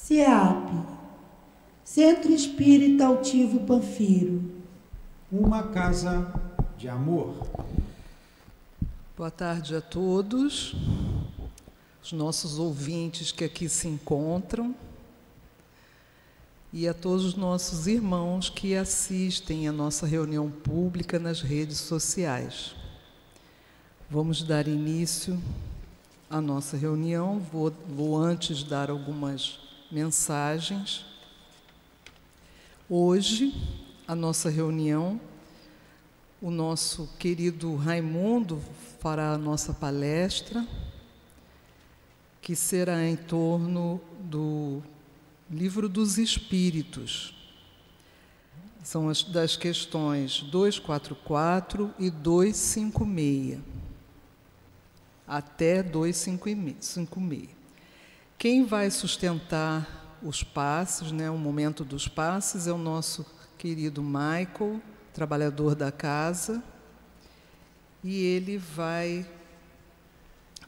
CEAP, Centro Espírita Altivo Panfiro. Uma casa de amor. Boa tarde a todos, os nossos ouvintes que aqui se encontram e a todos os nossos irmãos que assistem à nossa reunião pública nas redes sociais. Vamos dar início à nossa reunião. Vou antes dar algumas mensagens. Hoje, a nossa reunião, o nosso querido Raimundo fará a nossa palestra, que será em torno do Livro dos Espíritos. São das questões 244 e 256, até 256. Quem vai sustentar os passes, o momento dos passes, é o nosso querido Michael, trabalhador da casa, e ele vai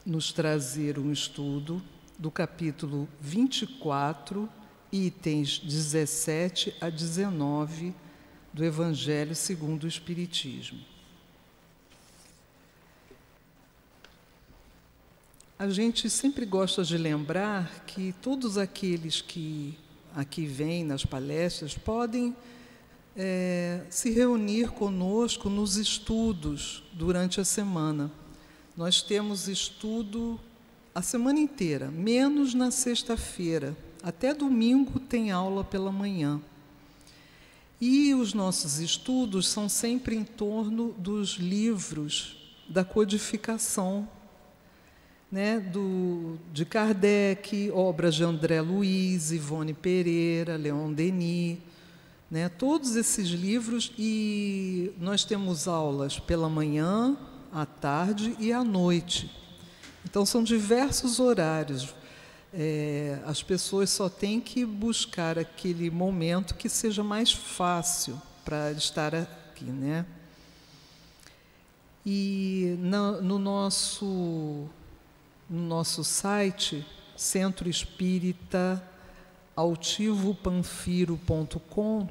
nos trazer um estudo do capítulo 24, itens 17 a 19 do Evangelho segundo o Espiritismo. A gente sempre gosta de lembrar que todos aqueles que aqui vêm nas palestras podem se reunir conosco nos estudos durante a semana. Nós temos estudo a semana inteira, menos na sexta-feira. Até domingo tem aula pela manhã. E os nossos estudos são sempre em torno dos livros da codificação, de Kardec, obras de André Luiz, Ivone Pereira, Leon Denis, todos esses livros, e nós temos aulas pela manhã, à tarde e à noite. Então, são diversos horários. As pessoas só têm que buscar aquele momento que seja mais fácil para estar aqui, E no nosso site, Centro Espírita altivopanfiro.com,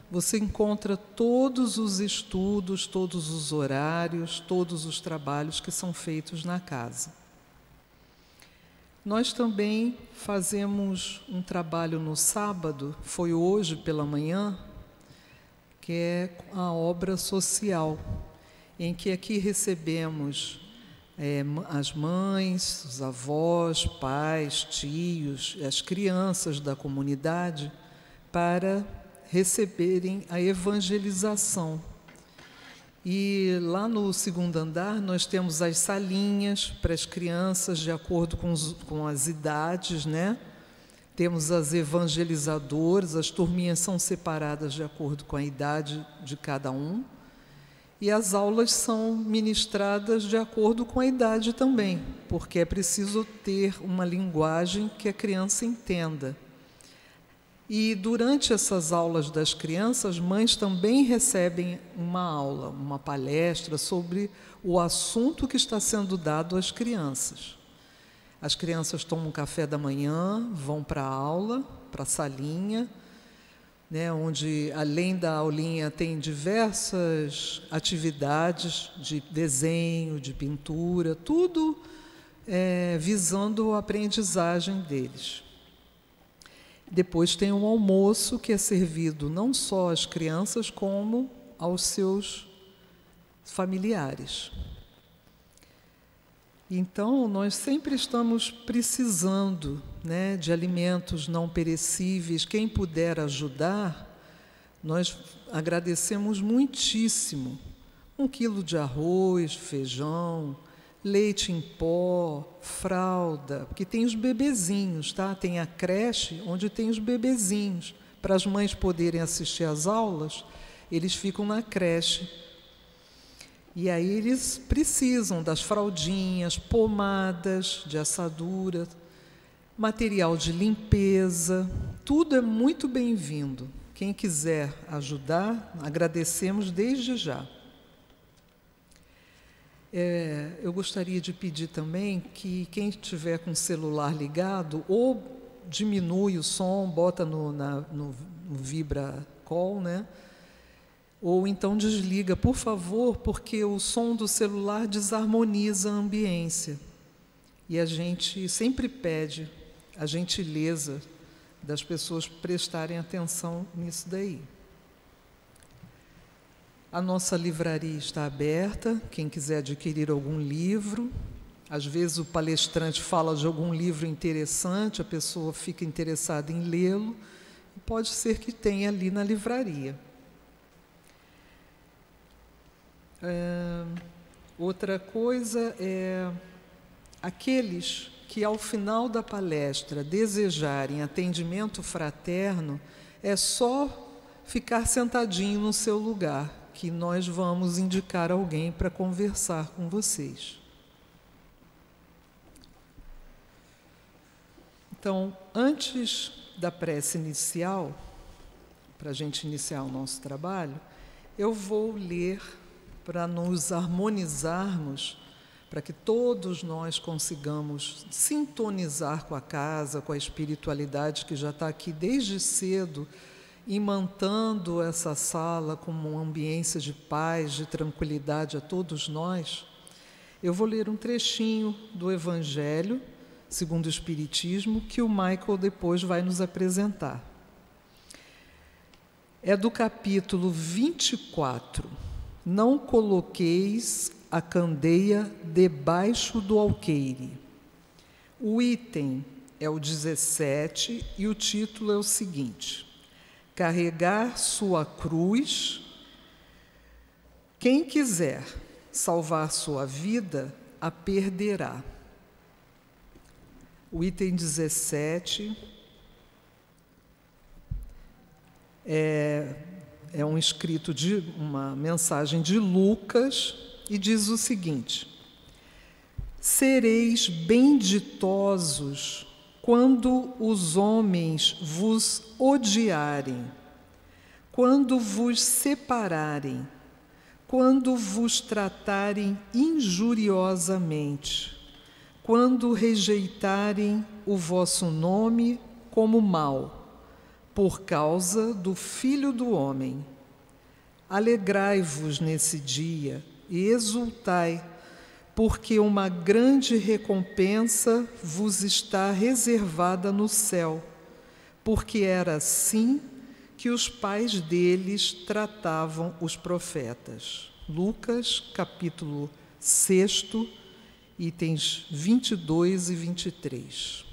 você encontra todos os estudos, todos os horários, todos os trabalhos que são feitos na casa. Nós também fazemos um trabalho no sábado, foi hoje pela manhã, que é a obra social, em que aqui recebemos as mães, os avós, pais, tios, as crianças da comunidade para receberem a evangelização. E lá no segundo andar nós temos as salinhas para as crianças de acordo com as idades, Temos as evangelizadoras, as turminhas são separadas de acordo com a idade de cada um. E as aulas são ministradas de acordo com a idade também, porque é preciso ter uma linguagem que a criança entenda. E durante essas aulas das crianças, mães também recebem uma aula, uma palestra sobre o assunto que está sendo dado às crianças. As crianças tomam café da manhã, vão para a aula, para a salinha, onde, além da aulinha, tem diversas atividades de desenho, de pintura, tudo visando a aprendizagem deles. Depois tem um almoço que é servido não só às crianças, como aos seus familiares. Então, nós sempre estamos precisando de alimentos não perecíveis. Quem puder ajudar, nós agradecemos muitíssimo. 1 quilo de arroz, feijão, leite em pó, fralda, porque tem os bebezinhos, tá? Tem a creche onde tem os bebezinhos. Para as mães poderem assistir às aulas, eles ficam na creche. E aí eles precisam das fraldinhas, pomadas de assadura, material de limpeza, tudo é muito bem-vindo. Quem quiser ajudar, agradecemos desde já. Eu gostaria de pedir também que quem estiver com o celular ligado, ou diminui o som, bota no vibra-call, né? Ou então desliga, por favor, porque o som do celular desarmoniza a ambiência. E a gente sempre pede a gentileza das pessoas prestarem atenção nisso daí. A nossa livraria está aberta, quem quiser adquirir algum livro. Às vezes o palestrante fala de algum livro interessante, a pessoa fica interessada em lê-lo, pode ser que tenha ali na livraria. Outra coisa é aqueles que ao final da palestra desejarem atendimento fraterno, é só ficar sentadinho no seu lugar, que nós vamos indicar alguém para conversar com vocês. Então, antes da prece inicial, para a gente iniciar o nosso trabalho, eu vou ler para nos harmonizarmos, para que todos nós consigamos sintonizar com a casa, com a espiritualidade que já está aqui desde cedo, imantando essa sala como uma ambiência de paz, de tranquilidade a todos nós. Eu vou ler um trechinho do Evangelho segundo o Espiritismo, que o Michael depois vai nos apresentar. É do capítulo 24. Não coloqueis a candeia debaixo do alqueire. O item é o 17 e o título é o seguinte: carregar sua cruz. Quem quiser salvar sua vida, a perderá. O item 17 é um escrito de uma mensagem de Lucas e diz o seguinte: sereis benditosos quando os homens vos odiarem, quando vos separarem, quando vos tratarem injuriosamente, quando rejeitarem o vosso nome como mau, por causa do Filho do Homem. Alegrai-vos nesse dia e exultai, porque uma grande recompensa vos está reservada no céu, porque era assim que os pais deles tratavam os profetas. Lucas, capítulo 6, itens 22 e 23.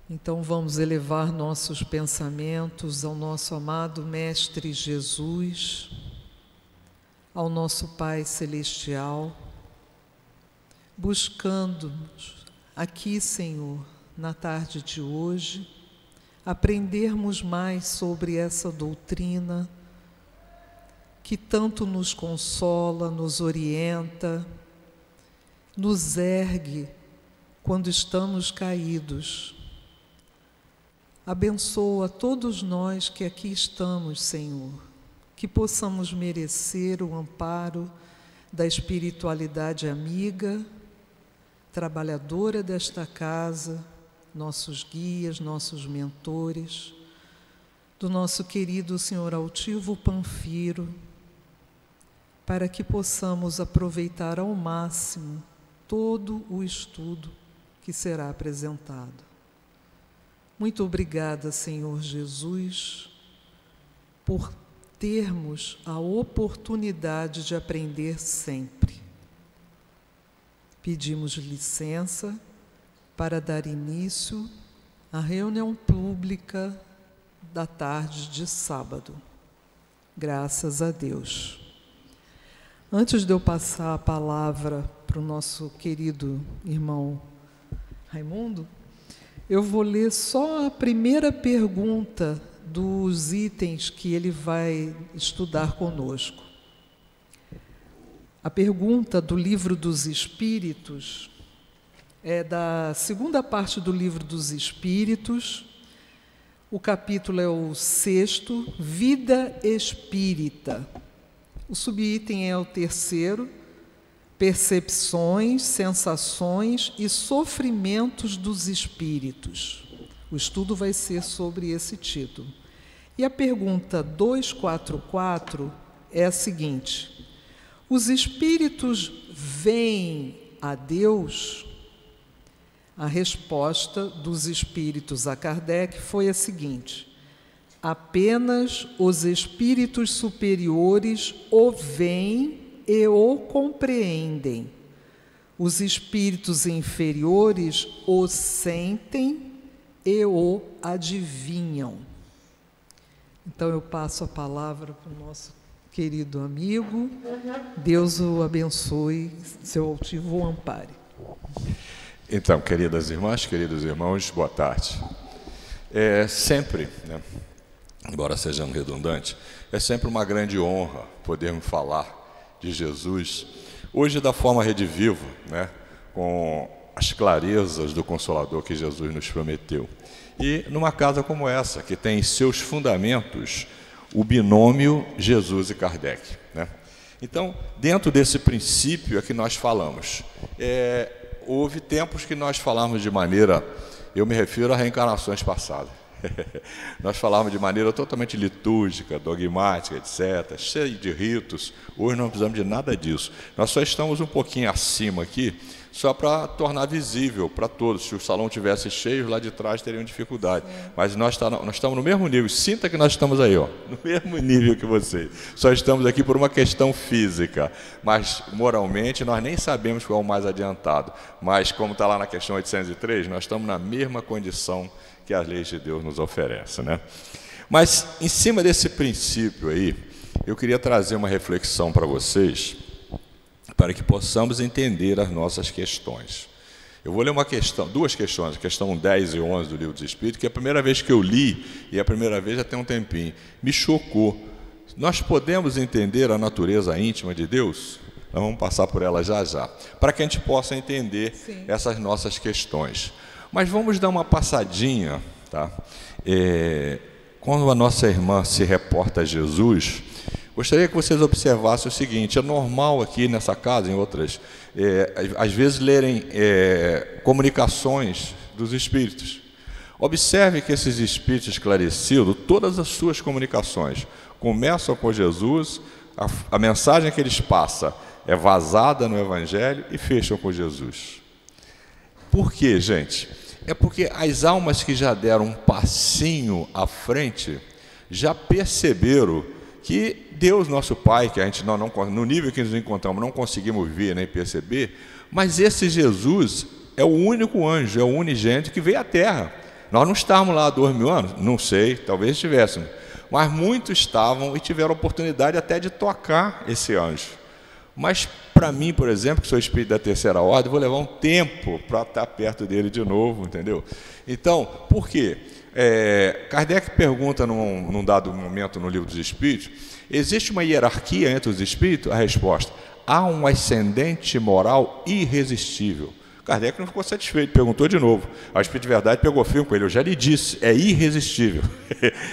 Então vamos elevar nossos pensamentos ao nosso amado Mestre Jesus, ao nosso Pai Celestial, buscando-nos aqui, Senhor, na tarde de hoje, aprendermos mais sobre essa doutrina que tanto nos consola, nos orienta, nos ergue quando estamos caídos. Abençoa todos nós que aqui estamos, Senhor, que possamos merecer o amparo da espiritualidade amiga, trabalhadora desta casa, nossos guias, nossos mentores, do nosso querido Senhor Altivo Panfiro, para que possamos aproveitar ao máximo todo o estudo que será apresentado. Muito obrigada, Senhor Jesus, por termos a oportunidade de aprender sempre. Pedimos licença para dar início à reunião pública da tarde de sábado. Graças a Deus. Antes de eu passar a palavra para o nosso querido irmão Raimundo, eu vou ler só a primeira pergunta dos itens que ele vai estudar conosco. A pergunta do Livro dos Espíritos é da segunda parte do Livro dos Espíritos. O capítulo é o 6º, Vida Espírita. O subitem é o 3º, percepções, sensações e sofrimentos dos espíritos. O estudo vai ser sobre esse título. E a pergunta 244 é a seguinte: os espíritos veem a Deus? A resposta dos espíritos a Kardec foi a seguinte: apenas os espíritos superiores o veem e o compreendem. Os espíritos inferiores o sentem e o adivinham. Então eu passo a palavra para o nosso querido amigo. Deus o abençoe, seu altivo o ampare. Então, queridas irmãs, queridos irmãos, boa tarde. Sempre, né, embora sejamos redundantes, é sempre uma grande honra podermos falar de Jesus, hoje da forma Rede Viva, né, com as clarezas do Consolador que Jesus nos prometeu. E numa casa como essa, que tem em seus fundamentos o binômio Jesus e Kardec, né? Então, dentro desse princípio é que nós falamos. Houve tempos que nós falamos de maneira, eu me refiro a reencarnações passadas. Nós falávamos de maneira totalmente litúrgica, dogmática, etc., cheio de ritos. Hoje não precisamos de nada disso. Nós só estamos um pouquinho acima aqui, só para tornar visível para todos. Se o salão tivesse cheio, lá de trás teriam dificuldade. Mas nós estamos no mesmo nível. Sinta que nós estamos aí, ó, no mesmo nível que vocês. Só estamos aqui por uma questão física. Mas, moralmente, nós nem sabemos qual é o mais adiantado. Mas, como está lá na questão 803, nós estamos na mesma condição que as leis de Deus nos oferecem, né? Mas, em cima desse princípio aí, eu queria trazer uma reflexão para vocês, para que possamos entender as nossas questões. Eu vou ler duas questões, a questão 10 e 11 do Livro dos Espíritos, que é a primeira vez que eu li, e a primeira vez já tem um tempinho, me chocou. Nós podemos entender a natureza íntima de Deus? Nós vamos passar por ela já já, para que a gente possa entender essas nossas questões. Mas vamos dar uma passadinha, tá? Quando a nossa irmã se reporta a Jesus, gostaria que vocês observassem o seguinte: é normal aqui nessa casa, em outras, às vezes lerem comunicações dos espíritos. Observe que esses espíritos esclarecidos, todas as suas comunicações começam com Jesus, a mensagem que eles passam é vazada no Evangelho e fecham com Jesus. Por quê, gente? É porque as almas que já deram um passinho à frente já perceberam que Deus, nosso Pai, que a gente no nível que nos encontramos não conseguimos ver nem perceber, mas esse Jesus é o único anjo, é o unigênito que veio à Terra. Nós não estávamos lá há 2000 anos? Não sei, talvez estivéssemos. Mas muitos estavam e tiveram a oportunidade até de tocar esse anjo. Mas para mim, por exemplo, que sou espírito da terceira ordem, vou levar um tempo para estar perto dele de novo, entendeu? Então, por quê? Kardec pergunta num dado momento no Livro dos Espíritos: existe uma hierarquia entre os espíritos? A resposta: há um ascendente moral irresistível. Kardec não ficou satisfeito, perguntou de novo. A Espírito de Verdade pegou firme com ele: eu já lhe disse, é irresistível.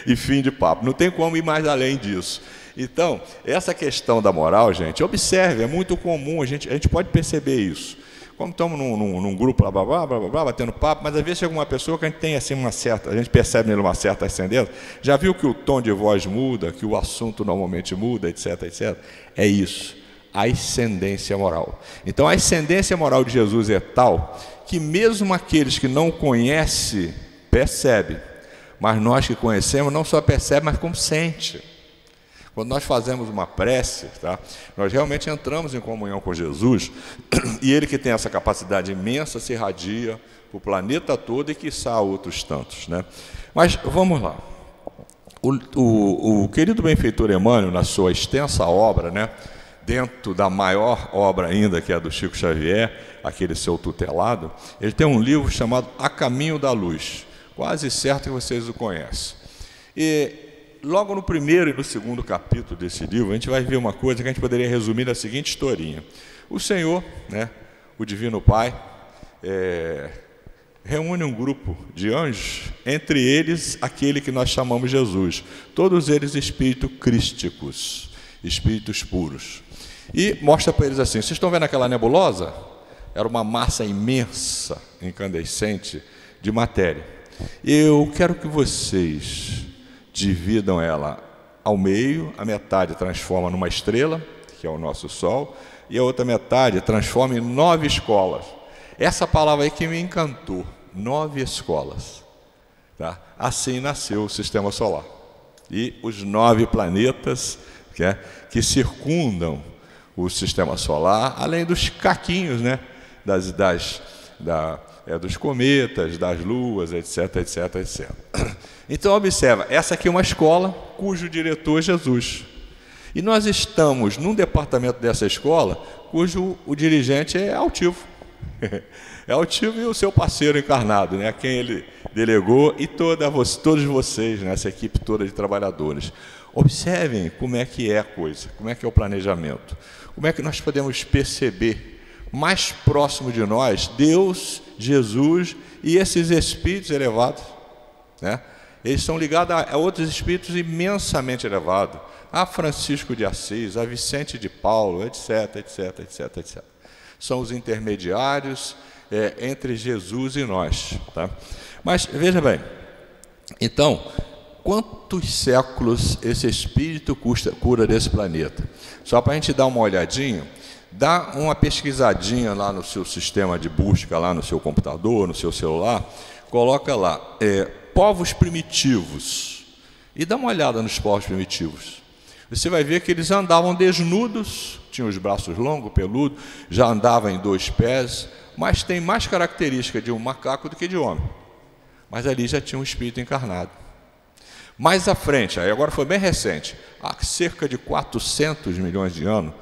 E fim de papo, não tem como ir mais além disso. Então, essa questão da moral, gente, observe, é muito comum, a gente pode perceber isso. Como estamos num grupo, blá, blá, blá, blá, blá, batendo papo, mas às vezes chega uma pessoa que a gente tem assim a gente percebe nele uma certa ascendência, já viu que o tom de voz muda, que o assunto normalmente muda, etc, etc. É isso, a ascendência moral. Então, a ascendência moral de Jesus é tal que mesmo aqueles que não conhecem, percebem, mas nós que conhecemos não só percebem, mas como sentem. Quando nós fazemos uma prece, tá, nós realmente entramos em comunhão com Jesus, e Ele, que tem essa capacidade imensa, se irradia para o planeta todo e quiçá outros tantos, né? Mas vamos lá. O querido benfeitor Emmanuel, na sua extensa obra, né, dentro da maior obra ainda, que é a do Chico Xavier, aquele seu tutelado, ele tem um livro chamado A Caminho da Luz. Quase certo que vocês o conhecem. E logo no primeiro e no segundo capítulo desse livro, a gente vai ver uma coisa que a gente poderia resumir na seguinte historinha. O Senhor, né, o Divino Pai, reúne um grupo de anjos, entre eles aquele que nós chamamos Jesus, todos eles espíritos crísticos, espíritos puros. E mostra para eles assim: vocês estão vendo aquela nebulosa? Era uma massa imensa, incandescente, de matéria. Eu quero que vocês dividam ela ao meio, a metade transforma numa estrela, que é o nosso Sol, e a outra metade transforma em 9 escolas. Essa palavra aí que me encantou, 9 escolas. Tá? Assim nasceu o Sistema Solar. E os 9 planetas que circundam o Sistema Solar, além dos caquinhos, né? Dos cometas, das luas, etc, etc, etc. Então, observa, essa aqui é uma escola cujo diretor é Jesus. E nós estamos num departamento dessa escola cujo o dirigente é altivo. É altivo e o seu parceiro encarnado, né? A quem ele delegou, e todos vocês, né? Essa equipe toda de trabalhadores. Observem como é que é a coisa, como é que é o planejamento. Como é que nós podemos perceber mais próximo de nós Deus, Jesus e esses espíritos elevados, né? Eles estão ligados a outros espíritos imensamente elevados, a Francisco de Assis, a Vicente de Paulo, etc, etc, etc, etc. São os intermediários entre Jesus e nós, tá? Mas veja bem, então, quantos séculos esse espírito cura desse planeta? Só para a gente dar uma olhadinha, dá uma pesquisadinha lá no seu sistema de busca, lá no seu computador, no seu celular, coloca lá, povos primitivos, e dá uma olhada nos povos primitivos. Você vai ver que eles andavam desnudos, tinham os braços longos, peludos, já andavam em 2 pés, mas tem mais característica de um macaco do que de homem. Mas ali já tinha um espírito encarnado. Mais à frente, aí agora foi bem recente, há cerca de 400 milhões de anos,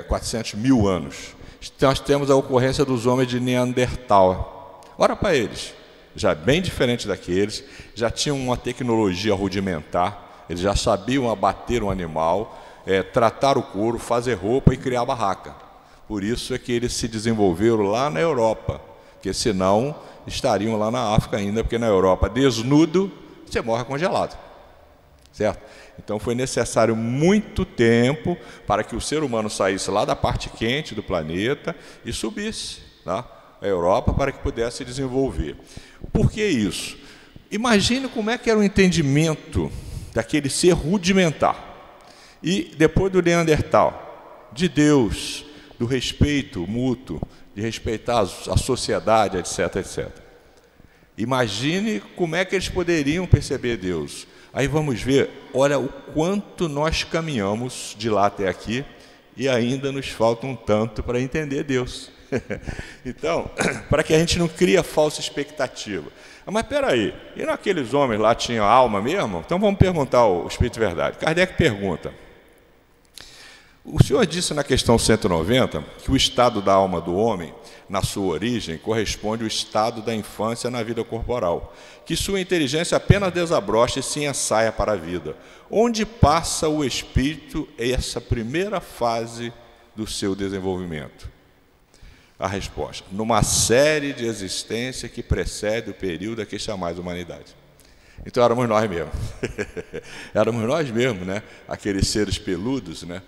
400 mil anos, nós temos a ocorrência dos homens de Neandertal. Ora para eles, já bem diferente daqueles, já tinham uma tecnologia rudimentar, eles já sabiam abater um animal, tratar o couro, fazer roupa e criar barraca. Por isso é que eles se desenvolveram lá na Europa, porque senão estariam lá na África ainda, porque na Europa, desnudo, você morre congelado, certo? Então foi necessário muito tempo para que o ser humano saísse lá da parte quente do planeta e subisse, tá, a Europa para que pudesse se desenvolver. Por que isso? Imagine como é que era o entendimento daquele ser rudimentar. E depois do Neandertal, de Deus, do respeito mútuo, de respeitar a sociedade, etc, etc. Imagine como é que eles poderiam perceber Deus. Aí vamos ver, olha o quanto nós caminhamos de lá até aqui e ainda nos falta um tanto para entender Deus. Então, para que a gente não crie falsa expectativa. Mas espera aí, e naqueles homens lá tinham alma mesmo? Então vamos perguntar ao Espírito Verdade. Kardec pergunta: o senhor disse na questão 190 que o estado da alma do homem, na sua origem, corresponde ao estado da infância na vida corporal, que sua inteligência apenas desabrocha e se ensaia para a vida. Onde passa o espírito essa primeira fase do seu desenvolvimento? A resposta: numa série de existência que precede o período a que chamais humanidade. Então éramos nós mesmos. Éramos nós mesmos, né? Aqueles seres peludos, né?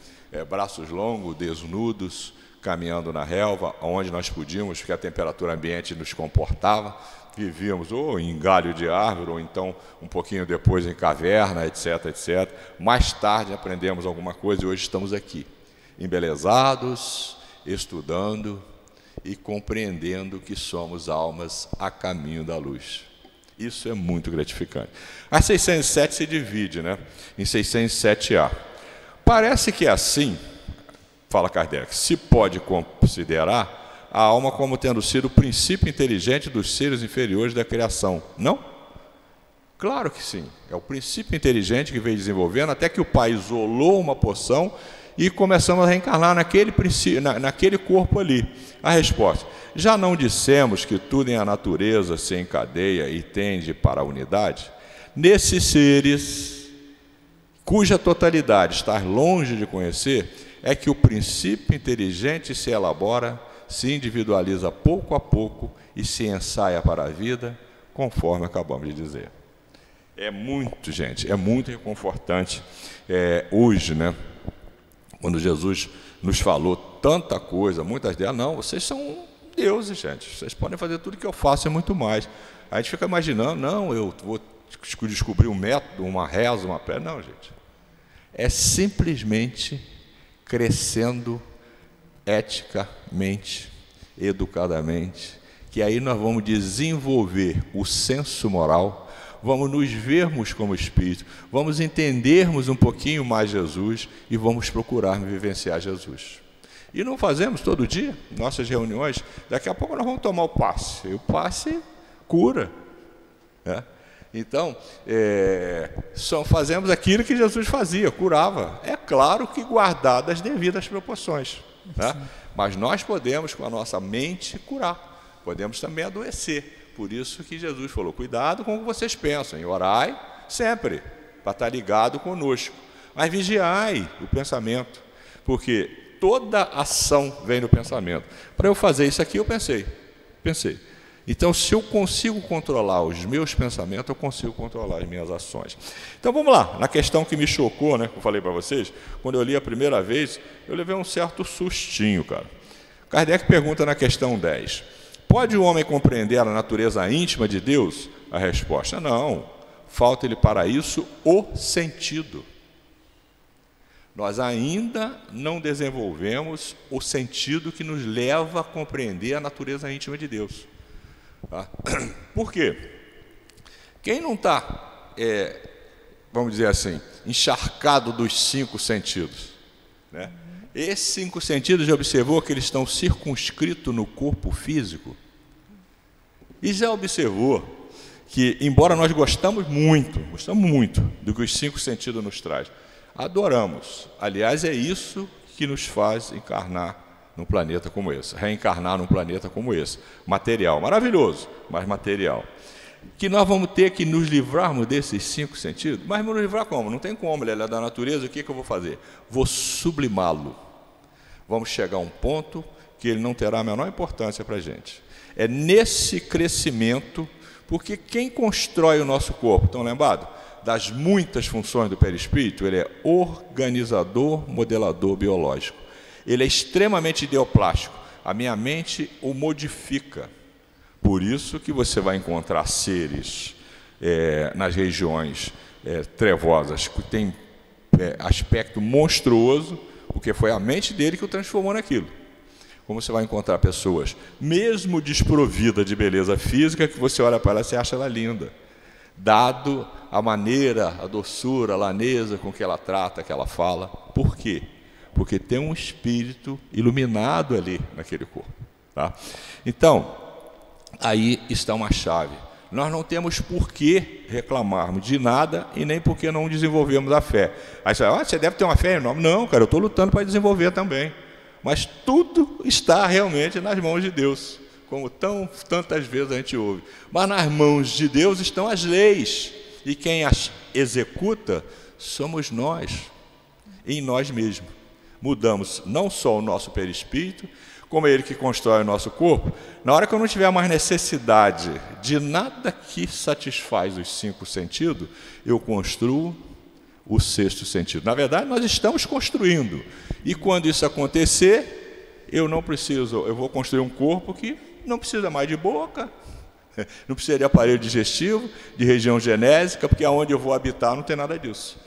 Braços longos, desnudos, caminhando na relva, onde nós podíamos, porque a temperatura ambiente nos comportava. Vivíamos ou em galho de árvore, ou então um pouquinho depois em caverna, etc, etc. Mais tarde aprendemos alguma coisa e hoje estamos aqui, embelezados, estudando e compreendendo que somos almas a caminho da luz. Isso é muito gratificante. A 607 se divide, né, em 607A. Parece que é assim, fala Kardec, se pode considerar a alma como tendo sido o princípio inteligente dos seres inferiores da criação, não? Claro que sim, é o princípio inteligente que veio desenvolvendo até que o Pai isolou uma porção e começamos a reencarnar naquele corpo ali. A resposta: já não dissemos que tudo em a natureza se encadeia e tende para a unidade? Nesses seres, cuja totalidade está longe de conhecer, é que o princípio inteligente se elabora, se individualiza pouco a pouco e se ensaia para a vida, conforme acabamos de dizer. É muito, gente, é muito reconfortante hoje, né? Quando Jesus nos falou tanta coisa, muitas delas, não, vocês são deuses, gente, vocês podem fazer tudo que eu faço e muito mais. A gente fica imaginando, não, eu vou descobrir um método, uma reza, uma pedra. Não, gente. É simplesmente crescendo eticamente, educadamente, que aí nós vamos desenvolver o senso moral, vamos nos vermos como espírito, vamos entendermos um pouquinho mais Jesus e vamos procurar vivenciar Jesus. E não fazemos todo dia, nossas reuniões, daqui a pouco nós vamos tomar o passe, e o passe cura, né? Então, fazemos aquilo que Jesus fazia, curava. É claro que guardado as devidas proporções, né? Mas nós podemos, com a nossa mente, curar. Podemos também adoecer. Por isso que Jesus falou, cuidado com o que vocês pensam, e orai sempre, para estar ligado conosco. Mas vigiai o pensamento, porque toda ação vem do pensamento. Para eu fazer isso aqui, eu pensei. Então, se eu consigo controlar os meus pensamentos, eu consigo controlar as minhas ações. Então, vamos lá, na questão que me chocou, né, que eu falei para vocês, quando eu li a primeira vez, eu levei um certo sustinho, cara. Kardec pergunta na questão 10, pode o homem compreender a natureza íntima de Deus? A resposta, não, falta-lhe para isso o sentido. Nós ainda não desenvolvemos o sentido que nos leva a compreender a natureza íntima de Deus. Tá? Por quê? Quem não está, vamos dizer assim, encharcado dos 5 sentidos, né? Esses 5 sentidos, já observou que eles estão circunscritos no corpo físico? E já observou que, embora nós gostamos muito do que os 5 sentidos nos traz, adoramos. Aliás, é isso que nos faz encarnar num planeta como esse, reencarnar num planeta como esse, material, maravilhoso, mas material. Que nós vamos ter que nos livrarmos desses 5 sentidos, mas nos livrar como? Não tem como, ele é da natureza, o que eu vou fazer? Vou sublimá-lo. Vamos chegar a um ponto que ele não terá a menor importância para a gente. É nesse crescimento, porque quem constrói o nosso corpo, estão lembrados? Das muitas funções do perispírito, ele é organizador, modelador biológico. Ele é extremamente ideoplástico. A minha mente o modifica. Por isso que você vai encontrar seres nas regiões trevosas que tem aspecto monstruoso, porque foi a mente dele que o transformou naquilo. Como você vai encontrar pessoas, mesmo desprovidas de beleza física, que você olha para ela e você acha ela linda, dado a maneira, a doçura, a laneza com que ela trata, que ela fala. Por quê? Porque tem um espírito iluminado ali naquele corpo, tá? Então, aí está uma chave. Nós não temos por que reclamarmos de nada e nem porque não desenvolvemos a fé. Aí você fala, você deve ter uma fé enorme. Não, cara, eu estou lutando para desenvolver também. Mas tudo está realmente nas mãos de Deus, como tantas vezes a gente ouve. Mas nas mãos de Deus estão as leis, e quem as executa somos nós, em nós mesmos. Mudamos não só o nosso perispírito, como é ele que constrói o nosso corpo. Na hora que eu não tiver mais necessidade de nada que satisfaz os 5 sentidos, eu construo o 6º sentido. Na verdade, nós estamos construindo. E quando isso acontecer, eu vou construir um corpo que não precisa mais de boca, não precisa de aparelho digestivo, de região genésica, porque aonde eu vou habitar não tem nada disso.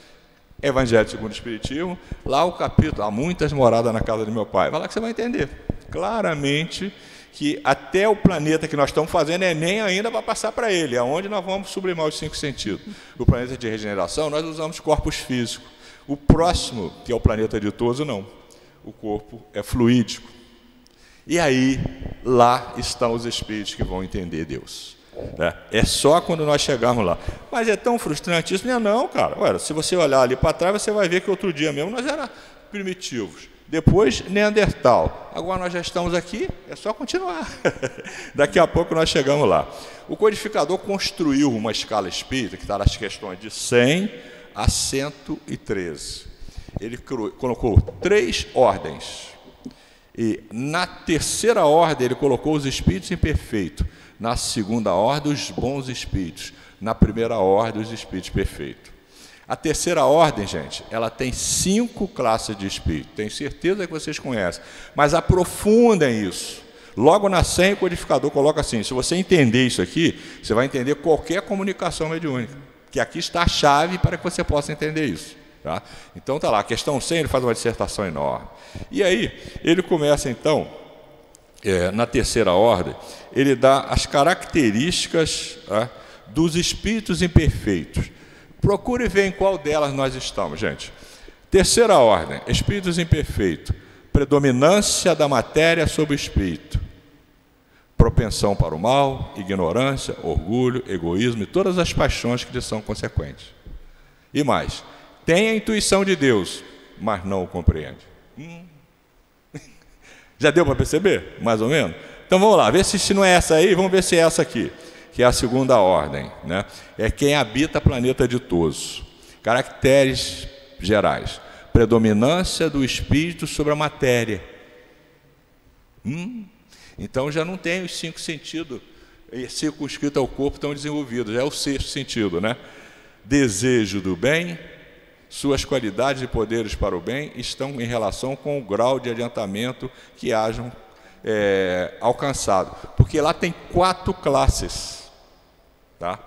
Evangelho segundo o Espiritismo, lá o capítulo, há muitas moradas na casa do meu pai. Vai lá que você vai entender claramente que até o planeta que nós estamos fazendo Enem ainda vai passar para ele, aonde nós vamos sublimar os 5 sentidos. O planeta de regeneração, nós usamos corpos físicos. O próximo, que é o planeta ditoso, não. O corpo é fluídico. E aí, lá estão os espíritos que vão entender Deus. É só quando nós chegarmos lá. Mas é tão frustrante isso? Não, cara. Olha, se você olhar ali para trás, você vai ver que outro dia mesmo nós éramos primitivos. Depois, Neandertal. Agora nós já estamos aqui, é só continuar. Daqui a pouco nós chegamos lá. O codificador construiu uma escala espírita, que está nas questões de 100 a 113. Ele colocou 3 ordens. E na terceira ordem, ele colocou os espíritos imperfeitos. Na segunda ordem, os bons espíritos. Na primeira ordem, os espíritos perfeitos. A terceira ordem, gente, ela tem 5 classes de espírito. Tenho certeza que vocês conhecem. Mas aprofundem isso. Logo na senha, o codificador coloca assim: se você entender isso aqui, você vai entender qualquer comunicação mediúnica. Que aqui está a chave para que você possa entender isso. Tá? Então está lá, a questão 100, ele faz uma dissertação enorme. E aí, ele começa então, na terceira ordem, ele dá as características dos espíritos imperfeitos. Procure ver em qual delas nós estamos, gente. Terceira ordem, espíritos imperfeitos. Predominância da matéria sobre o espírito. Propensão para o mal, ignorância, orgulho, egoísmo e todas as paixões que lhe são consequentes. E mais, tem a intuição de Deus, mas não o compreende. Já deu para perceber? Mais ou menos? Então vamos lá, ver se não é essa aí, vamos ver se é essa aqui, que é a segunda ordem, né? É quem habita planeta ditoso. Caracteres gerais. Predominância do espírito sobre a matéria. Então já não tem os 5 sentidos circunscritos ao corpo tão desenvolvidos, já é o 6º sentido, né? Desejo do bem, suas qualidades e poderes para o bem estão em relação com o grau de adiantamento que hajam alcançado, porque lá tem 4 classes, tá?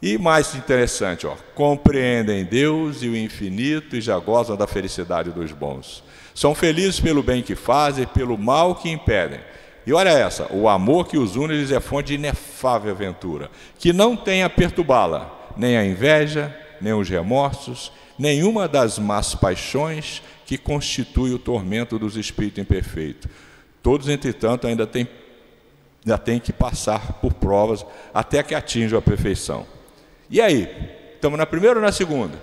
E mais interessante, compreendem Deus e o infinito e já gozam da felicidade dos bons. São felizes pelo bem que fazem e pelo mal que impedem. E olha essa, o amor que os une lhes é fonte de inefável aventura, que não tem a perturbá-la, nem a inveja, nem os remorsos, nenhuma das más paixões que constitui o tormento dos espíritos imperfeitos. Todos, entretanto, ainda têm que passar por provas até que atinjam a perfeição. E aí? Estamos na primeira ou na segunda?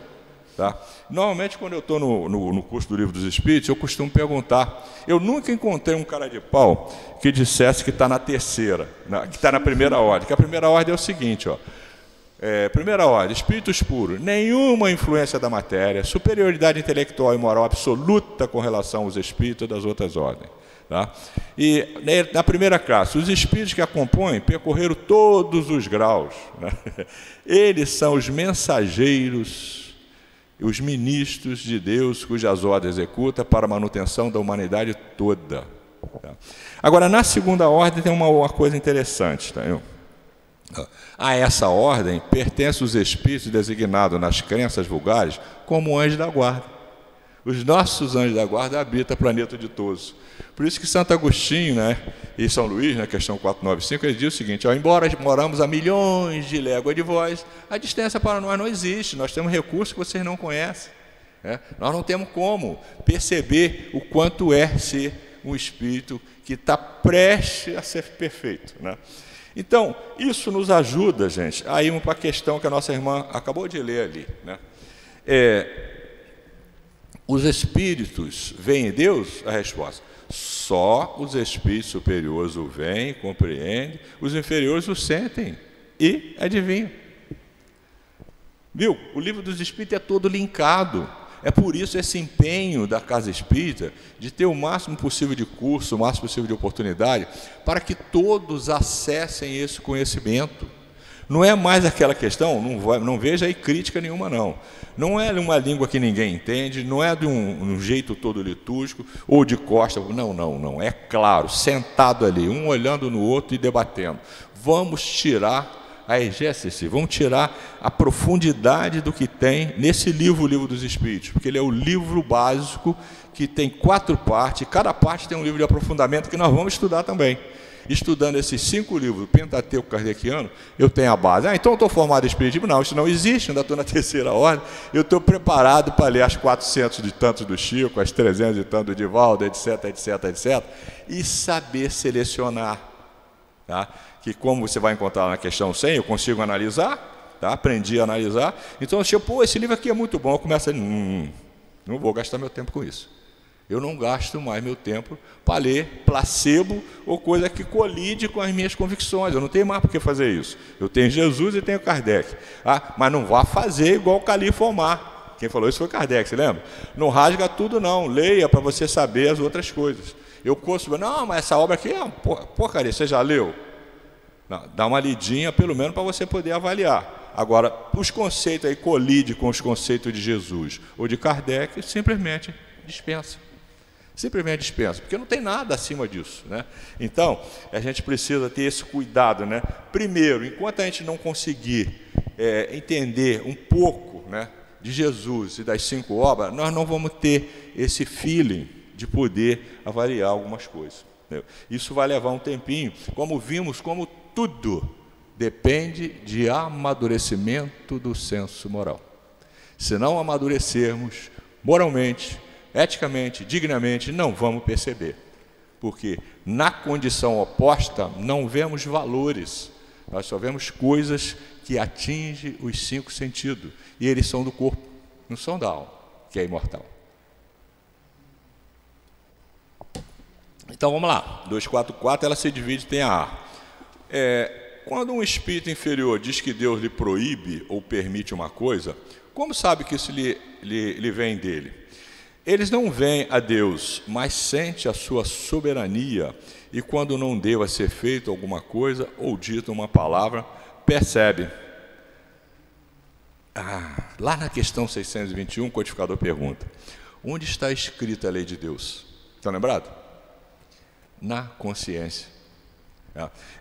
Tá? Normalmente, quando eu estou no curso do Livro dos Espíritos, eu costumo perguntar. Eu nunca encontrei um cara de pau que dissesse que está na terceira, que está na primeira ordem. Que a primeira ordem é o seguinte, primeira ordem, espíritos puros, nenhuma influência da matéria, superioridade intelectual e moral absoluta com relação aos espíritos das outras ordens. Tá? E na primeira classe, os espíritos que a compõem percorreram todos os graus, né? Eles são os mensageiros, os ministros de Deus, cujas ordens executa para a manutenção da humanidade toda. Tá? Agora, na segunda ordem tem uma coisa interessante, tá? A essa ordem pertencem os espíritos designados nas crenças vulgares como anjos da guarda. Os nossos anjos da guarda habitam o planeta ditoso. Por isso que Santo Agostinho, né, e São Luís, na questão 495, ele diz o seguinte: embora moramos a milhões de léguas de vós, a distância para nós não existe, nós temos recursos que vocês não conhecem. Nós não temos como perceber o quanto é ser um espírito que está prestes a ser perfeito, né? Então, isso nos ajuda, gente, a irmos para a questão que a nossa irmã acabou de ler ali, né? Os espíritos veem Deus? A resposta: só os espíritos superiores o veem, compreendem, os inferiores o sentem e adivinham. Viu? O Livro dos Espíritos é todo linkado. É por isso esse empenho da Casa Espírita de ter o máximo possível de curso, o máximo possível de oportunidade, para que todos acessem esse conhecimento. Não é mais aquela questão, não veja aí crítica nenhuma, não. Não é uma língua que ninguém entende, não é de um jeito todo litúrgico, ou de costa, não. É claro, sentado ali, um olhando no outro e debatendo. Vamos tirar a exégese, vamos tirar a profundidade do que tem nesse livro, o Livro dos Espíritos, porque ele é o livro básico que tem 4 partes, cada parte tem um livro de aprofundamento que nós vamos estudar também. Estudando esses 5 livros, o Pentateuco kardeciano, eu tenho a base. Então eu estou formado em espiritismo? Não, isso não existe, ainda estou na terceira ordem. Eu estou preparado para ler as 400 de tantos do Chico, as 300 de tanto do Divaldo, etc, e saber selecionar. Tá? Que como você vai encontrar na questão 100, eu consigo analisar, tá? Aprendi a analisar. Então eu chego, esse livro aqui é muito bom, eu começo a não vou gastar meu tempo com isso. Eu não gasto mais meu tempo para ler placebo ou coisa que colide com as minhas convicções. Eu não tenho mais por que fazer isso. Eu tenho Jesus e tenho Kardec. Mas não vá fazer igual o Califa Omar. Quem falou isso foi Kardec, você lembra? Não rasga tudo, não. Leia para você saber as outras coisas. Eu costumo, não, mas essa obra aqui é uma porcaria. Você já leu? Não, dá uma lidinha, pelo menos, para você poder avaliar. Agora, os conceitos aí colidem com os conceitos de Jesus ou de Kardec, simplesmente dispensa. Simplesmente dispensa, porque não tem nada acima disso, né? Então, a gente precisa ter esse cuidado, né? Primeiro, enquanto a gente não conseguir entender um pouco, né, de Jesus e das 5 obras, nós não vamos ter esse feeling de poder avaliar algumas coisas. Entendeu? Isso vai levar um tempinho, como vimos, como tudo depende de amadurecimento do senso moral. Se não amadurecermos moralmente, eticamente, dignamente, não vamos perceber. Porque na condição oposta não vemos valores, nós só vemos coisas que atingem os 5 sentidos. E eles são do corpo, não são da alma, que é imortal. Então vamos lá, 244, ela se divide, tem a A. Quando um espírito inferior diz que Deus lhe proíbe ou permite uma coisa, como sabe que isso lhe vem dele? Eles não veem a Deus, mas sente a sua soberania, e quando não deva ser feito alguma coisa ou dita uma palavra, percebe. Lá na questão 621, o codificador pergunta: onde está escrita a lei de Deus? Estão lembrados? Na consciência.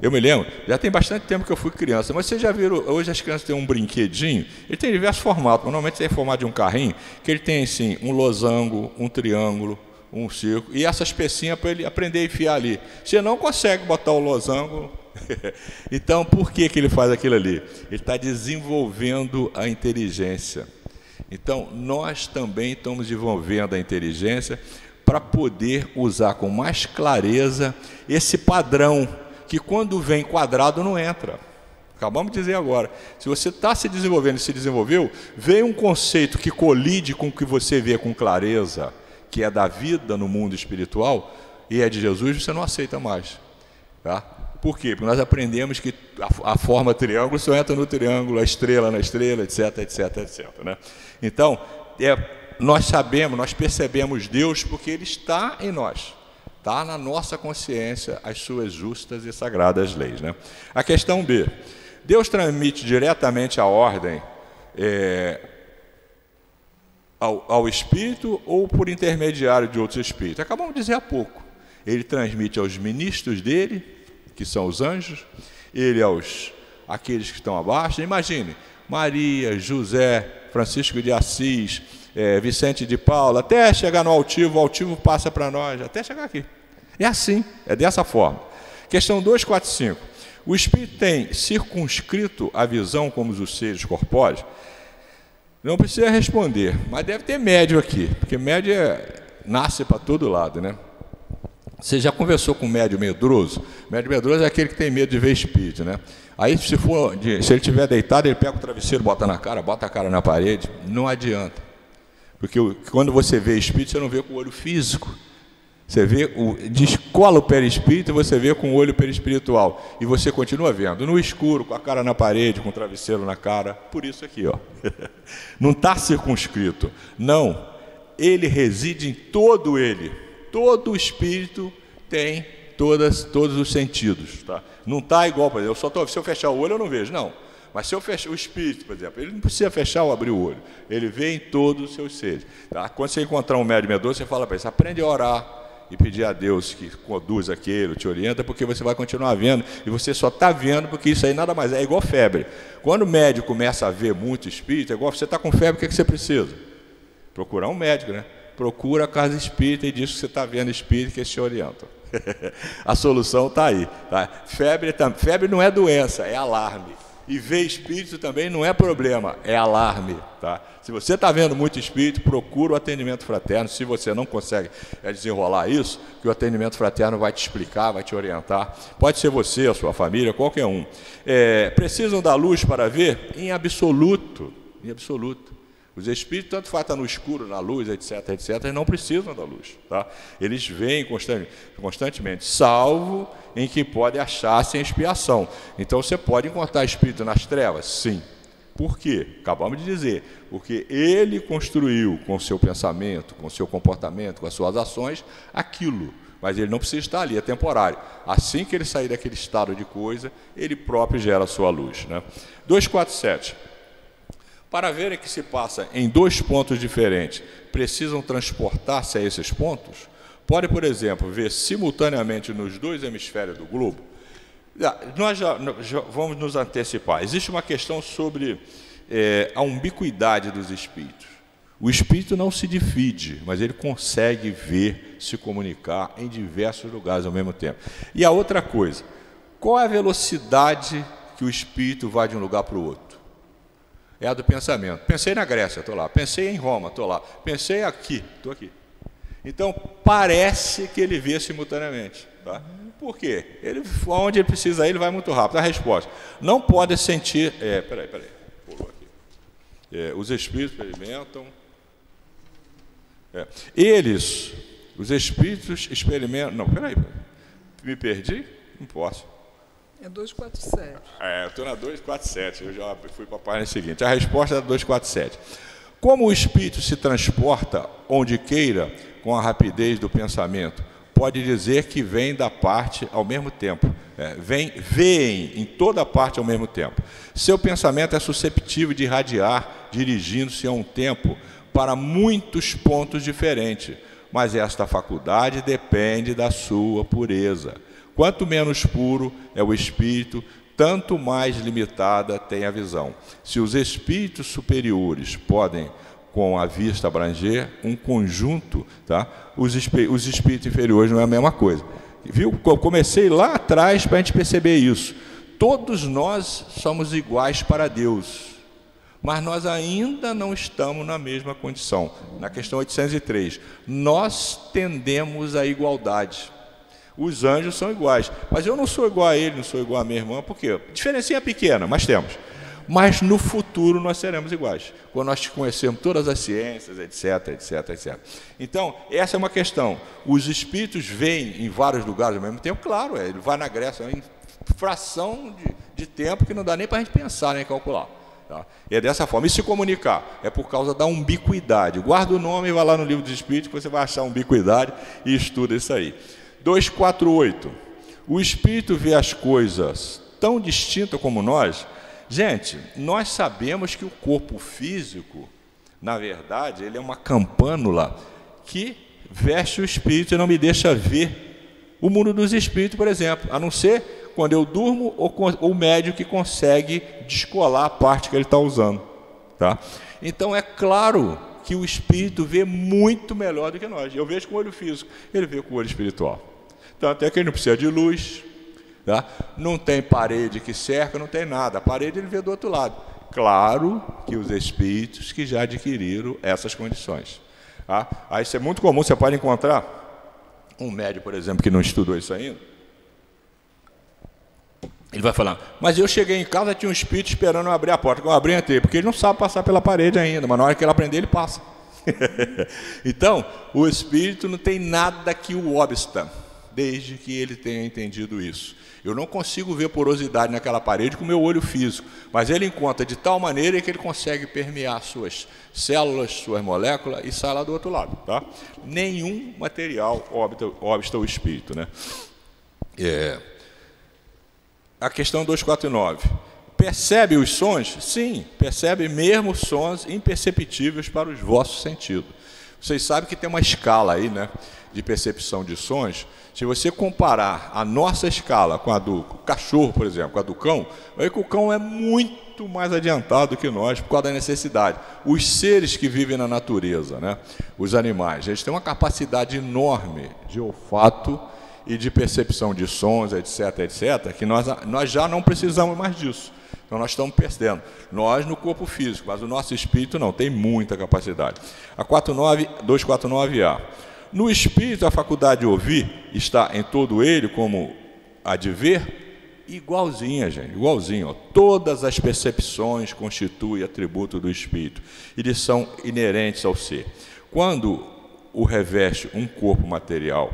Eu me lembro, já tem bastante tempo que eu fui criança, mas vocês já viram, hoje as crianças têm um brinquedinho, ele tem diversos formatos, normalmente tem formato de um carrinho, que ele tem assim, um losango, um triângulo, um círculo, e essas pecinhas para ele aprender a enfiar ali. Você não consegue botar o losango. Então, por que ele faz aquilo ali? Ele está desenvolvendo a inteligência. Então, nós também estamos desenvolvendo a inteligência para poder usar com mais clareza esse padrão, que quando vem quadrado não entra. Acabamos de dizer agora, se você está se desenvolvendo e se desenvolveu, vem um conceito que colide com o que você vê com clareza, que é da vida no mundo espiritual, e é de Jesus, você não aceita mais. Tá? Por quê? Porque nós aprendemos que a forma triângulo só entra no triângulo, a estrela na estrela, etc, etc, etc. Né? Então, nós sabemos, nós percebemos Deus porque Ele está em nós. Está na nossa consciência as suas justas e sagradas leis. Né? A questão B. Deus transmite diretamente a ordem ao espírito ou por intermediário de outros espíritos? Acabamos de dizer há pouco. Ele transmite aos ministros dele, que são os anjos, ele àqueles que estão abaixo. Imagine, Maria, José, Francisco de Assis, Vicente de Paula, até chegar no altivo, o altivo passa para nós, até chegar aqui. É assim, é dessa forma. Questão 245. O espírito tem circunscrito a visão como os seres corpóreos? Não precisa responder, mas deve ter médio aqui, porque médio nasce para todo lado, né? Você já conversou com um médio medroso? Médio medroso é aquele que tem medo de ver espírito, né? Aí, se ele estiver deitado, ele pega o travesseiro, bota na cara, bota a cara na parede, não adianta. Porque quando você vê espírito, você não vê com o olho físico. Você vê, descola o perispírito e você vê com o olho perispiritual. E você continua vendo, no escuro, com a cara na parede, com o travesseiro na cara. Por isso aqui, ó. Não está circunscrito. Não. Ele reside em todo ele. Todo o espírito tem todos os sentidos. Tá? Não está igual, por exemplo, se eu fechar o olho, eu não vejo. Não. Mas se eu fechar o espírito, por exemplo, ele não precisa fechar ou abrir o olho. Ele vê em todos os seus seres. Tá? Quando você encontrar um médium medroso, você fala para ele, aprende a orar e pedir a Deus que conduz aquilo, te orienta, porque você vai continuar vendo, e você só está vendo porque isso aí nada mais é igual febre. Quando o médico começa a ver muito espírito, é igual você está com febre, o que você precisa? Procurar um médico, né? Procura a casa espírita e diz que você está vendo espírito, que eles te orientam. A solução está aí. Tá? Febre não é doença, é alarme. E ver espírito também não é problema, é alarme. Tá? Se você está vendo muito espírito, procura o atendimento fraterno. Se você não consegue desenrolar isso, que o atendimento fraterno vai te explicar, vai te orientar. Pode ser você, a sua família, qualquer um. Precisam da luz para ver? Em absoluto. Em absoluto. Os espíritos, tanto faz estar no escuro, na luz, etc., etc., eles não precisam da luz. Tá? Eles veem constantemente, salvo em que pode achar-se em expiação. Então, você pode encontrar espírito nas trevas? Sim. Por quê? Acabamos de dizer. Porque ele construiu com o seu pensamento, com o seu comportamento, com as suas ações, aquilo. mas ele não precisa estar ali, é temporário. Assim que ele sair daquele estado de coisa, ele próprio gera a sua luz, né? 247. Para verem que se passa em dois pontos diferentes, precisam transportar-se a esses pontos? Pode, por exemplo, ver simultaneamente nos dois hemisférios do globo? Nós já vamos nos antecipar. Existe uma questão sobre a ubiquidade dos espíritos. O espírito não se divide, mas ele consegue ver, se comunicar em diversos lugares ao mesmo tempo. E a outra coisa, qual é a velocidade que o espírito vai de um lugar para o outro? É a do pensamento. Pensei na Grécia, estou lá. Pensei em Roma, estou lá. Pensei aqui, estou aqui. Então, parece que ele vê simultaneamente. Tá? Por quê? Onde ele precisa ir, ele vai muito rápido. A resposta, não pode sentir... Peraí. Pulou aqui. Os espíritos experimentam... os espíritos experimentam... Não, peraí. Me perdi? Não posso. É 247. Eu estou na 247, eu já fui para a página seguinte. A resposta é 247. Como o espírito se transporta onde queira, com a rapidez do pensamento, pode dizer que vem da parte ao mesmo tempo. Veem em toda parte ao mesmo tempo. Seu pensamento é susceptível de irradiar, dirigindo-se a um tempo para muitos pontos diferentes, mas esta faculdade depende da sua pureza. Quanto menos puro é o espírito, tanto mais limitada tem a visão. Se os espíritos superiores podem, com a vista, abranger um conjunto, tá? Os espíritos inferiores não é a mesma coisa. Viu? Eu comecei lá atrás para a gente perceber isso. Todos nós somos iguais para Deus, mas nós ainda não estamos na mesma condição. Na questão 803, nós tendemos à igualdade. Os anjos são iguais, mas eu não sou igual a ele, não sou igual a minha irmã, por quê? Diferencinha pequena, mas temos. Mas no futuro nós seremos iguais, quando nós conhecermos todas as ciências, etc. Então, essa é uma questão. Os espíritos vêm em vários lugares ao mesmo tempo, claro, ele vai na Grécia, em fração de tempo que não dá nem para a gente pensar, nem calcular. Tá? E é dessa forma. E se comunicar? É por causa da ubiquidade. Guarda o nome e vai lá no livro dos espíritos, que você vai achar ubiquidade e estuda isso aí. 248. O espírito vê as coisas tão distintas como nós. Gente, nós sabemos que o corpo físico, na verdade, ele é uma campânula que veste o espírito e não me deixa ver o mundo dos espíritos, por exemplo, a não ser quando eu durmo ou o médium que consegue descolar a parte que ele está usando. Tá? Então, é claro que o espírito vê muito melhor do que nós. Eu vejo com o olho físico, ele vê com o olho espiritual. Tanto é que ele não precisa de luz, tá? Não tem parede que cerca, não tem nada. A parede ele vê do outro lado. Claro que os espíritos que já adquiriram essas condições. Tá? Aí isso é muito comum, você pode encontrar um médium, por exemplo, que não estudou isso ainda. Ele vai falar, mas eu cheguei em casa, tinha um espírito esperando eu abrir a porta. Eu abri e entrei, porque ele não sabe passar pela parede ainda, mas na hora que ele aprender, ele passa. Então, o espírito não tem nada que o obsta, desde que ele tenha entendido isso. Eu não consigo ver porosidade naquela parede com o meu olho físico, mas ele encontra de tal maneira que ele consegue permear suas células, suas moléculas e sai lá do outro lado. Tá? Nenhum material obsta o espírito. Né? A questão 249. Percebe os sons? Sim, percebe mesmo sons imperceptíveis para os vossos sentidos. Vocês sabem que tem uma escala aí, né, de percepção de sons. Se você comparar a nossa escala com a do cachorro, por exemplo, com a do cão, vai ver que o cão é muito mais adiantado que nós por causa da necessidade. Os seres que vivem na natureza, né, os animais, eles têm uma capacidade enorme de olfato e de percepção de sons, etc., que nós já não precisamos mais disso. Então nós estamos perdendo. Nós no corpo físico, mas o nosso espírito não, tem muita capacidade. A 249A. No espírito, a faculdade de ouvir está em todo ele, como a de ver, igualzinha, gente, igualzinho. Ó. Todas as percepções constituem atributo do espírito. Eles são inerentes ao ser. Quando o reveste um corpo material,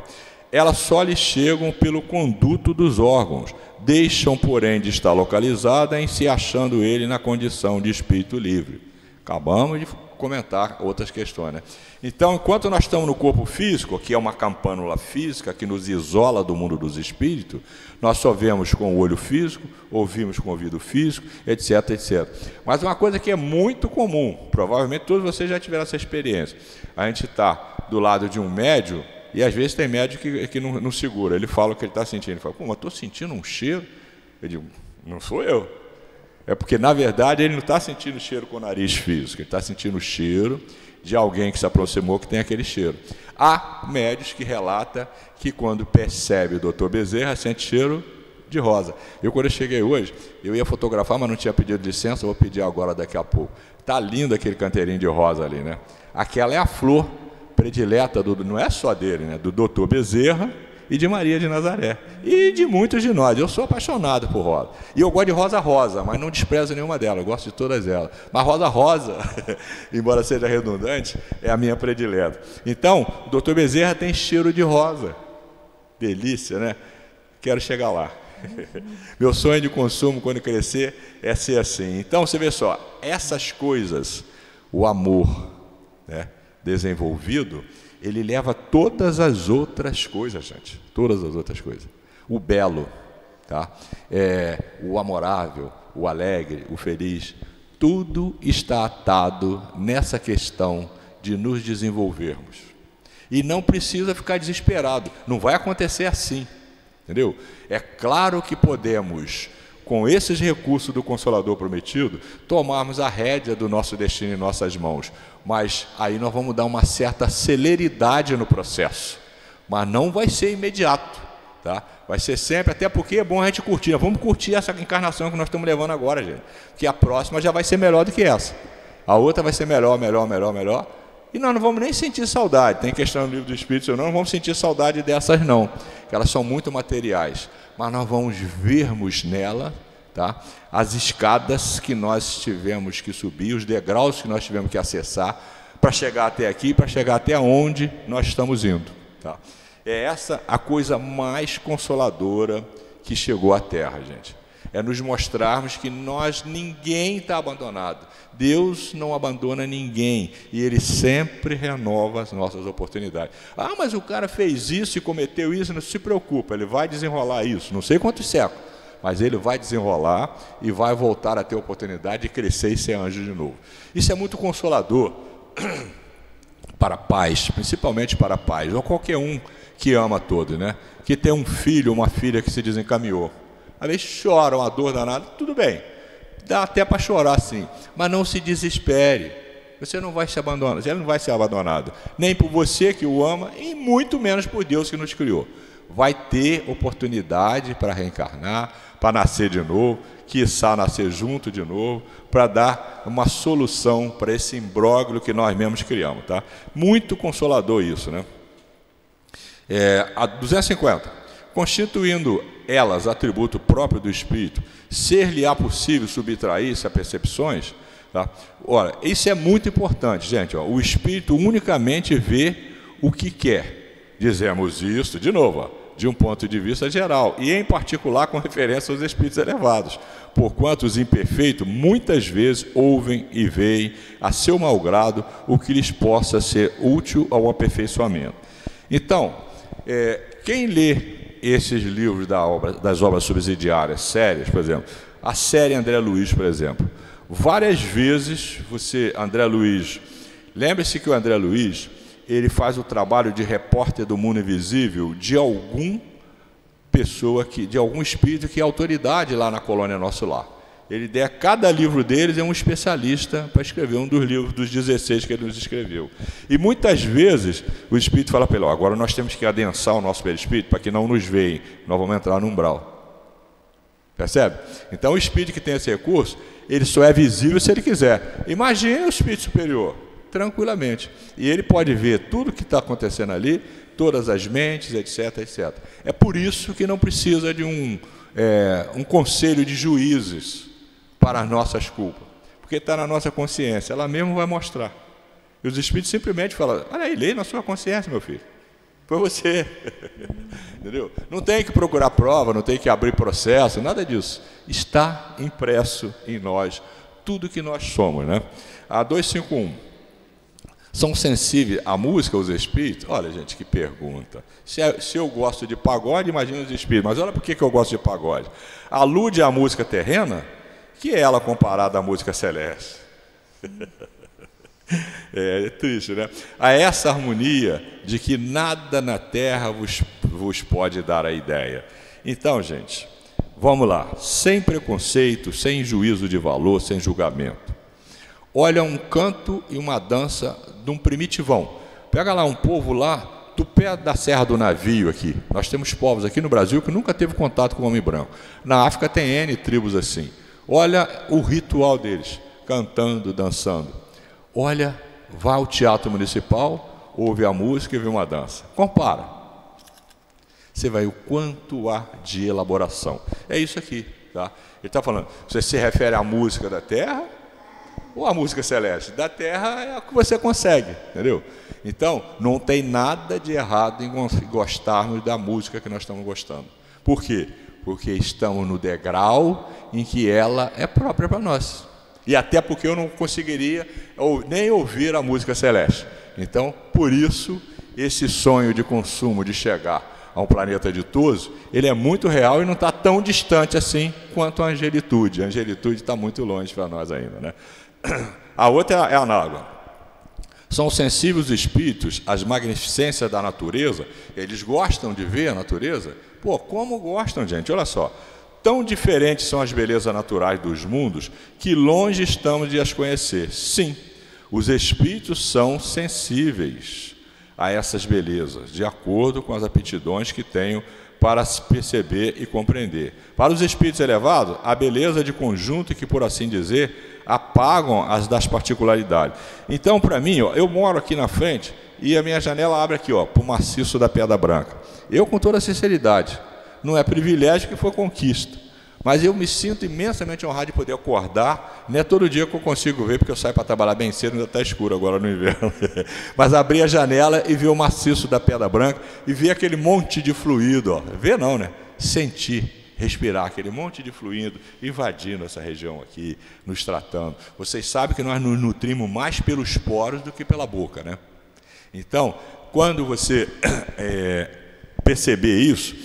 elas só lhe chegam pelo conduto dos órgãos, deixam, porém, de estar localizada em se achando ele na condição de espírito livre. Acabamos de comentar outras questões, né? Então, enquanto nós estamos no corpo físico, que é uma campânula física que nos isola do mundo dos espíritos, nós só vemos com o olho físico, ouvimos com o ouvido físico, etc, etc. Mas uma coisa que é muito comum, provavelmente todos vocês já tiveram essa experiência, a gente está do lado de um médium, e às vezes tem médium que não segura, ele fala o que ele está sentindo, ele fala, pô, mas estou sentindo um cheiro. Eu digo, não sou eu. É porque, na verdade, ele não está sentindo cheiro com o nariz físico, ele está sentindo o cheiro de alguém que se aproximou que tem aquele cheiro. Há médios que relatam que quando percebe o Dr. Bezerra, sente cheiro de rosa. Quando eu cheguei hoje, eu ia fotografar, mas não tinha pedido licença, vou pedir agora daqui a pouco. Está lindo aquele canteirinho de rosa ali, né? Aquela é a flor predileta, não é só dele, né? Do Dr. Bezerra e de Maria de Nazaré. E de muitos de nós. Eu sou apaixonado por rosa. E eu gosto de rosa, mas não desprezo nenhuma delas. Eu gosto de todas elas. Mas rosa, embora seja redundante, é a minha predileta. Então, o Dr. Bezerra tem cheiro de rosa. Delícia, né? Quero chegar lá. Meu sonho de consumo, quando crescer, é ser assim. Então, você vê só, essas coisas, o amor, né, desenvolvido, ele leva todas as outras coisas, gente. Todas as outras coisas. O belo, tá? O amorável, o alegre, o feliz. Tudo está atado nessa questão de nos desenvolvermos. E não precisa ficar desesperado. Não vai acontecer assim. Entendeu? É claro que podemos, com esses recursos do Consolador Prometido, tomarmos a rédea do nosso destino em nossas mãos. Mas aí nós vamos dar uma certa celeridade no processo. Mas não vai ser imediato, tá? Vai ser sempre, até porque é bom a gente curtir. Vamos curtir essa encarnação que nós estamos levando agora, gente. Porque a próxima já vai ser melhor do que essa. A outra vai ser melhor. E nós não vamos nem sentir saudade. Tem questão no livro do Espírito, não vamos sentir saudade dessas não, que elas são muito materiais. Mas nós vamos vermos nela, tá, as escadas que nós tivemos que subir, os degraus que nós tivemos que acessar para chegar até aqui, para chegar até onde nós estamos indo. Tá? É essa a coisa mais consoladora que chegou à Terra, gente. É nos mostrarmos que ninguém está abandonado. Deus não abandona ninguém e Ele sempre renova as nossas oportunidades. Ah, mas o cara fez isso e cometeu isso, não se preocupa, ele vai desenrolar isso, não sei quantos séculos, mas ele vai desenrolar e vai voltar a ter oportunidade de crescer e ser anjo de novo. Isso é muito consolador para pais, principalmente para pais, ou qualquer um que ama todo, né? Que tem um filho, uma filha que se desencaminhou. Às vezes choram, a dor danada, tudo bem, dá até para chorar sim, mas não se desespere, você não vai se abandonar, ele não vai ser abandonado, nem por você que o ama, e muito menos por Deus que nos criou. Vai ter oportunidade para reencarnar, para nascer de novo, quiçá nascer junto de novo, para dar uma solução para esse imbróglio que nós mesmos criamos, tá? Muito consolador isso, né? A 250. Constituindo elas atributo próprio do Espírito, ser-lhe-á possível subtrair-se a percepções, tá? Ora, isso é muito importante, gente. Ó, o Espírito unicamente vê o que quer. Dizemos isso, de novo, ó, de um ponto de vista geral, e em particular com referência aos Espíritos elevados, porquanto os imperfeitos muitas vezes ouvem e veem a seu malgrado o que lhes possa ser útil ao aperfeiçoamento. Então, quem lê esses livros das obras subsidiárias, sérias, por exemplo, a série André Luiz, por exemplo, várias vezes André Luiz, lembre-se que o André Luiz, ele faz o trabalho de repórter do mundo invisível de algum espírito que é autoridade lá na colônia Nosso Lar. Cada livro deles é um especialista para escrever um dos livros dos 16 que ele nos escreveu. E muitas vezes o Espírito fala para ele, agora nós temos que adensar o nosso perispírito para que não nos veem, nós vamos entrar no umbral. Percebe? Então o Espírito que tem esse recurso, ele só é visível se ele quiser. Imagine o Espírito superior, tranquilamente. E ele pode ver tudo o que está acontecendo ali, todas as mentes, etc, etc. É por isso que não precisa de um conselho de juízes para as nossas culpas, porque está na nossa consciência, ela mesmo vai mostrar. E os Espíritos simplesmente falam, olha aí, lê na sua consciência, meu filho, foi você. Entendeu? Não tem que procurar prova, não tem que abrir processo, nada disso. Está impresso em nós tudo que nós somos, né? A 251. São sensíveis à música, os espíritos? Olha, gente, que pergunta. Se eu gosto de pagode, imagina os espíritos. Mas olha por que eu gosto de pagode. Alude à música terrena, que é ela comparada à música celeste. É triste, né? A essa harmonia de que nada na terra vos pode dar a ideia. Então, gente, vamos lá. Sem preconceito, sem juízo de valor, sem julgamento. Olha um canto e uma dança de um primitivão. Pega lá um povo lá do pé da Serra do Navio aqui. Nós temos povos aqui no Brasil que nunca teve contato com o homem branco. Na África tem N tribos assim. Olha o ritual deles, cantando, dançando. Olha, vai ao teatro municipal, ouve a música e vê uma dança. Compara. Você vai ver o quanto há de elaboração. É isso aqui, tá? Ele está falando, você se refere à música da terra ou à música celeste? Da terra é a que você consegue, entendeu? Então, não tem nada de errado em gostarmos da música que nós estamos gostando. Por quê? Porque estamos no degrau em que ela é própria para nós. E até porque eu não conseguiria nem ouvir a música celeste. Então, por isso, esse sonho de consumo, de chegar a um planeta ditoso, ele é muito real e não está tão distante assim quanto a angelitude. A angelitude está muito longe para nós ainda, né? A outra é análoga. São sensíveis os espíritos às magnificências da natureza. Eles gostam de ver a natureza. Pô, como gostam, gente? Olha só. Tão diferentes são as belezas naturais dos mundos que longe estamos de as conhecer. Sim, os espíritos são sensíveis a essas belezas, de acordo com as aptidões que tenham para se perceber e compreender. Para os espíritos elevados, a beleza de conjunto que, por assim dizer, apagam as das particularidades. Então, para mim, ó, eu moro aqui na frente e a minha janela abre aqui, para o maciço da Pedra Branca. Eu, com toda sinceridade, não é privilégio que foi conquista, mas eu me sinto imensamente honrado de poder acordar. Não é todo dia que eu consigo ver, porque eu saio para trabalhar bem cedo, ainda está escuro agora no inverno. Mas abrir a janela e ver o maciço da Pedra Branca e ver aquele monte de fluido, ó. Ver não, né? Sentir, respirar aquele monte de fluido invadindo essa região aqui, nos tratando. Vocês sabem que nós nos nutrimos mais pelos poros do que pela boca, né? Então, quando você perceber isso,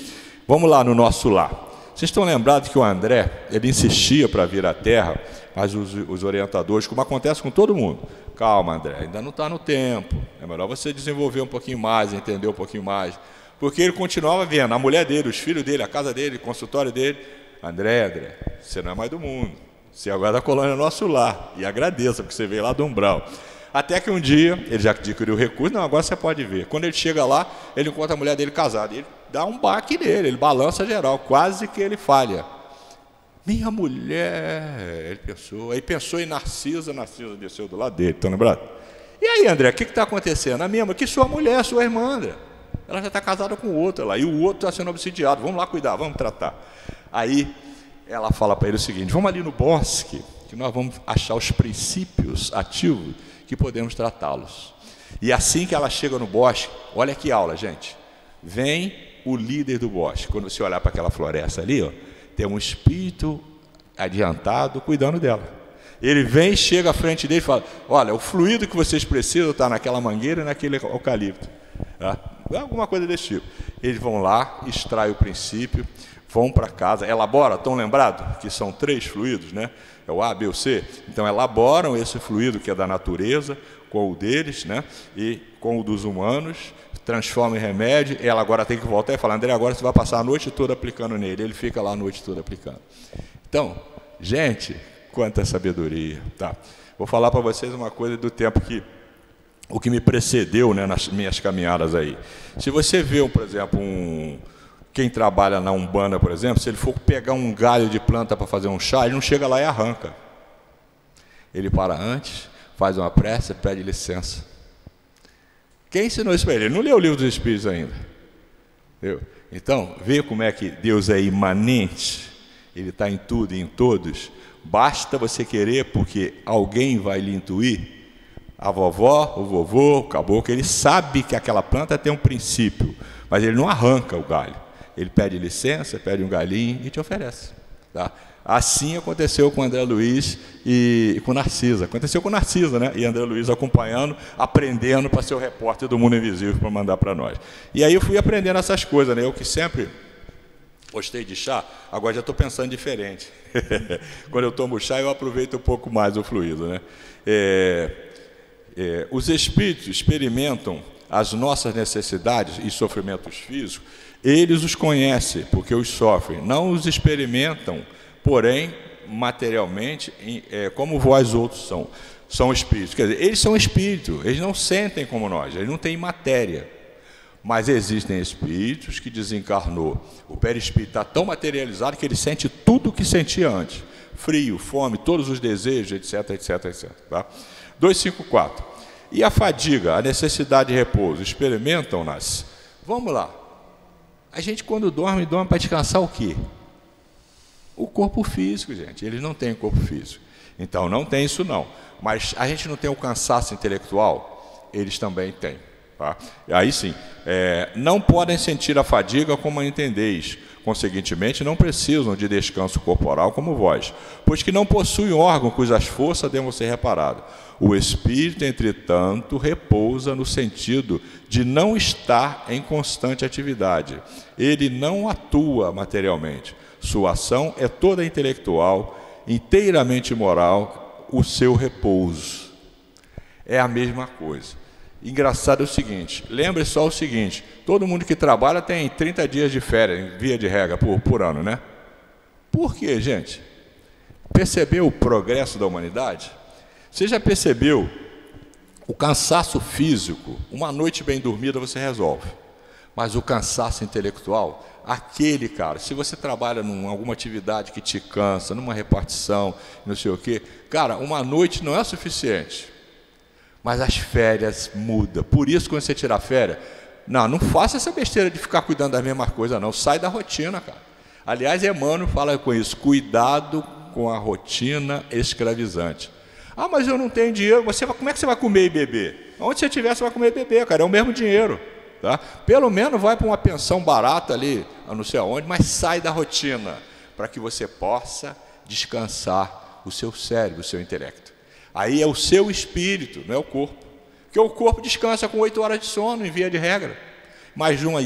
vamos lá no nosso lar. Vocês estão lembrados que o André, ele insistia para vir à Terra, mas os orientadores, como acontece com todo mundo, calma, André, ainda não está no tempo, é melhor você desenvolver um pouquinho mais, entender um pouquinho mais, porque ele continuava vendo a mulher dele, os filhos dele, a casa dele, o consultório dele. André, você não é mais do mundo, você agora é da colônia Nosso Lar, e agradeça, porque você veio lá do umbral. Até que um dia, ele já adquiriu o recurso, não, agora você pode ver. Quando ele chega lá, ele encontra a mulher dele casada. Ele dá um baque nele, ele balança geral, quase que ele falha. Minha mulher, ele pensou. Aí pensou em Narcisa desceu do lado dele, estão lembrados? E aí, André, o que está acontecendo? A minha, que sua mulher, sua irmã, André. Ela já está casada com outra lá, e o outro está sendo obsidiado. Vamos lá cuidar, vamos tratar. Aí, ela fala para ele o seguinte, vamos ali no bosque, que nós vamos achar os princípios ativos que podemos tratá-los. E assim que ela chega no bosque, olha que aula, gente. Vem o líder do bosque. Quando você olhar para aquela floresta ali, ó, tem um espírito adiantado cuidando dela. Ele vem, chega à frente dele e fala, olha, o fluido que vocês precisam está naquela mangueira e naquele eucalipto. Tá? Alguma coisa desse tipo. Eles vão lá, extraem o princípio, vão para casa, elaboram, estão lembrados que são 3 fluidos, né? É o A, B, o C. Então elaboram esse fluido que é da natureza, com o deles, né? E com o dos humanos, transforma em remédio. Ela agora tem que voltar e falar, André, agora você vai passar a noite toda aplicando nele. Ele fica lá a noite toda aplicando. Então, gente, quanta sabedoria. Tá. Vou falar para vocês uma coisa do tempo que o que me precedeu, né, nas minhas caminhadas aí. Se você vê, por exemplo, quem trabalha na Umbanda, por exemplo, se ele for pegar um galho de planta para fazer um chá, ele não chega lá e arranca. Ele para antes, faz uma prece, pede licença. Quem ensinou isso para ele? Ele não leu o livro dos Espíritos ainda. Entendeu? Então, vê como é que Deus é imanente, Ele está em tudo e em todos. Basta você querer, porque alguém vai lhe intuir. A vovó, o vovô, o caboclo, ele sabe que aquela planta tem um princípio, mas ele não arranca o galho. Ele pede licença, pede um galinho e te oferece. Tá? Assim aconteceu com André Luiz e com Narcisa. Aconteceu com Narcisa, né? E André Luiz acompanhando, aprendendo para ser o repórter do Mundo Invisível para mandar para nós. E aí eu fui aprendendo essas coisas, né? Eu que sempre gostei de chá, agora já estou pensando diferente. Quando eu tomo chá, eu aproveito um pouco mais o fluido, né? Os espíritos experimentam as nossas necessidades e sofrimentos físicos, eles os conhecem, porque os sofrem. Não os experimentam, porém, materialmente, como vós outros são espíritos. Quer dizer, eles são espíritos, eles não sentem como nós, eles não têm matéria. Mas existem espíritos que desencarnou. O perispírito está tão materializado que ele sente tudo o que sentia antes. Frio, fome, todos os desejos, etc, etc, etc. Tá? 254. E a fadiga, a necessidade de repouso, experimentam-nas? Vamos lá. A gente, quando dorme para descansar o quê? O corpo físico, gente. Eles não têm corpo físico. Então, não tem isso não. Mas a gente não tem o cansaço intelectual? Eles também têm. Tá? Aí sim, não podem sentir a fadiga como a entendeis. Conseguintemente, não precisam de descanso corporal como vós, pois que não possuem órgão cujas forças devam ser reparadas. O espírito, entretanto, repousa no sentido de não estar em constante atividade. Ele não atua materialmente. Sua ação é toda intelectual, inteiramente moral, o seu repouso. É a mesma coisa. Engraçado é o seguinte, lembre só o seguinte, todo mundo que trabalha tem 30 dias de férias, via de regra, por ano, né? Por quê, gente? Percebeu o progresso da humanidade? Você já percebeu o cansaço físico? Uma noite bem dormida você resolve. Mas o cansaço intelectual, aquele, cara, se você trabalha em alguma atividade que te cansa, numa repartição, não sei o quê, cara, uma noite não é suficiente. Mas as férias mudam. Por isso, quando você tirar férias, não faça essa besteira de ficar cuidando das mesmas coisas, não. Sai da rotina, cara. Aliás, Emmanuel fala com isso. Cuidado com a rotina escravizante. Ah, mas eu não tenho dinheiro. Como é que você vai comer e beber? Onde você estiver, você vai comer e beber, cara. É o mesmo dinheiro. Tá? Pelo menos vai para uma pensão barata ali, não sei aonde, mas sai da rotina, para que você possa descansar o seu cérebro, o seu intelecto. Aí é o seu espírito, não é o corpo. Porque o corpo descansa com 8 horas de sono, em via de regra. Mais uma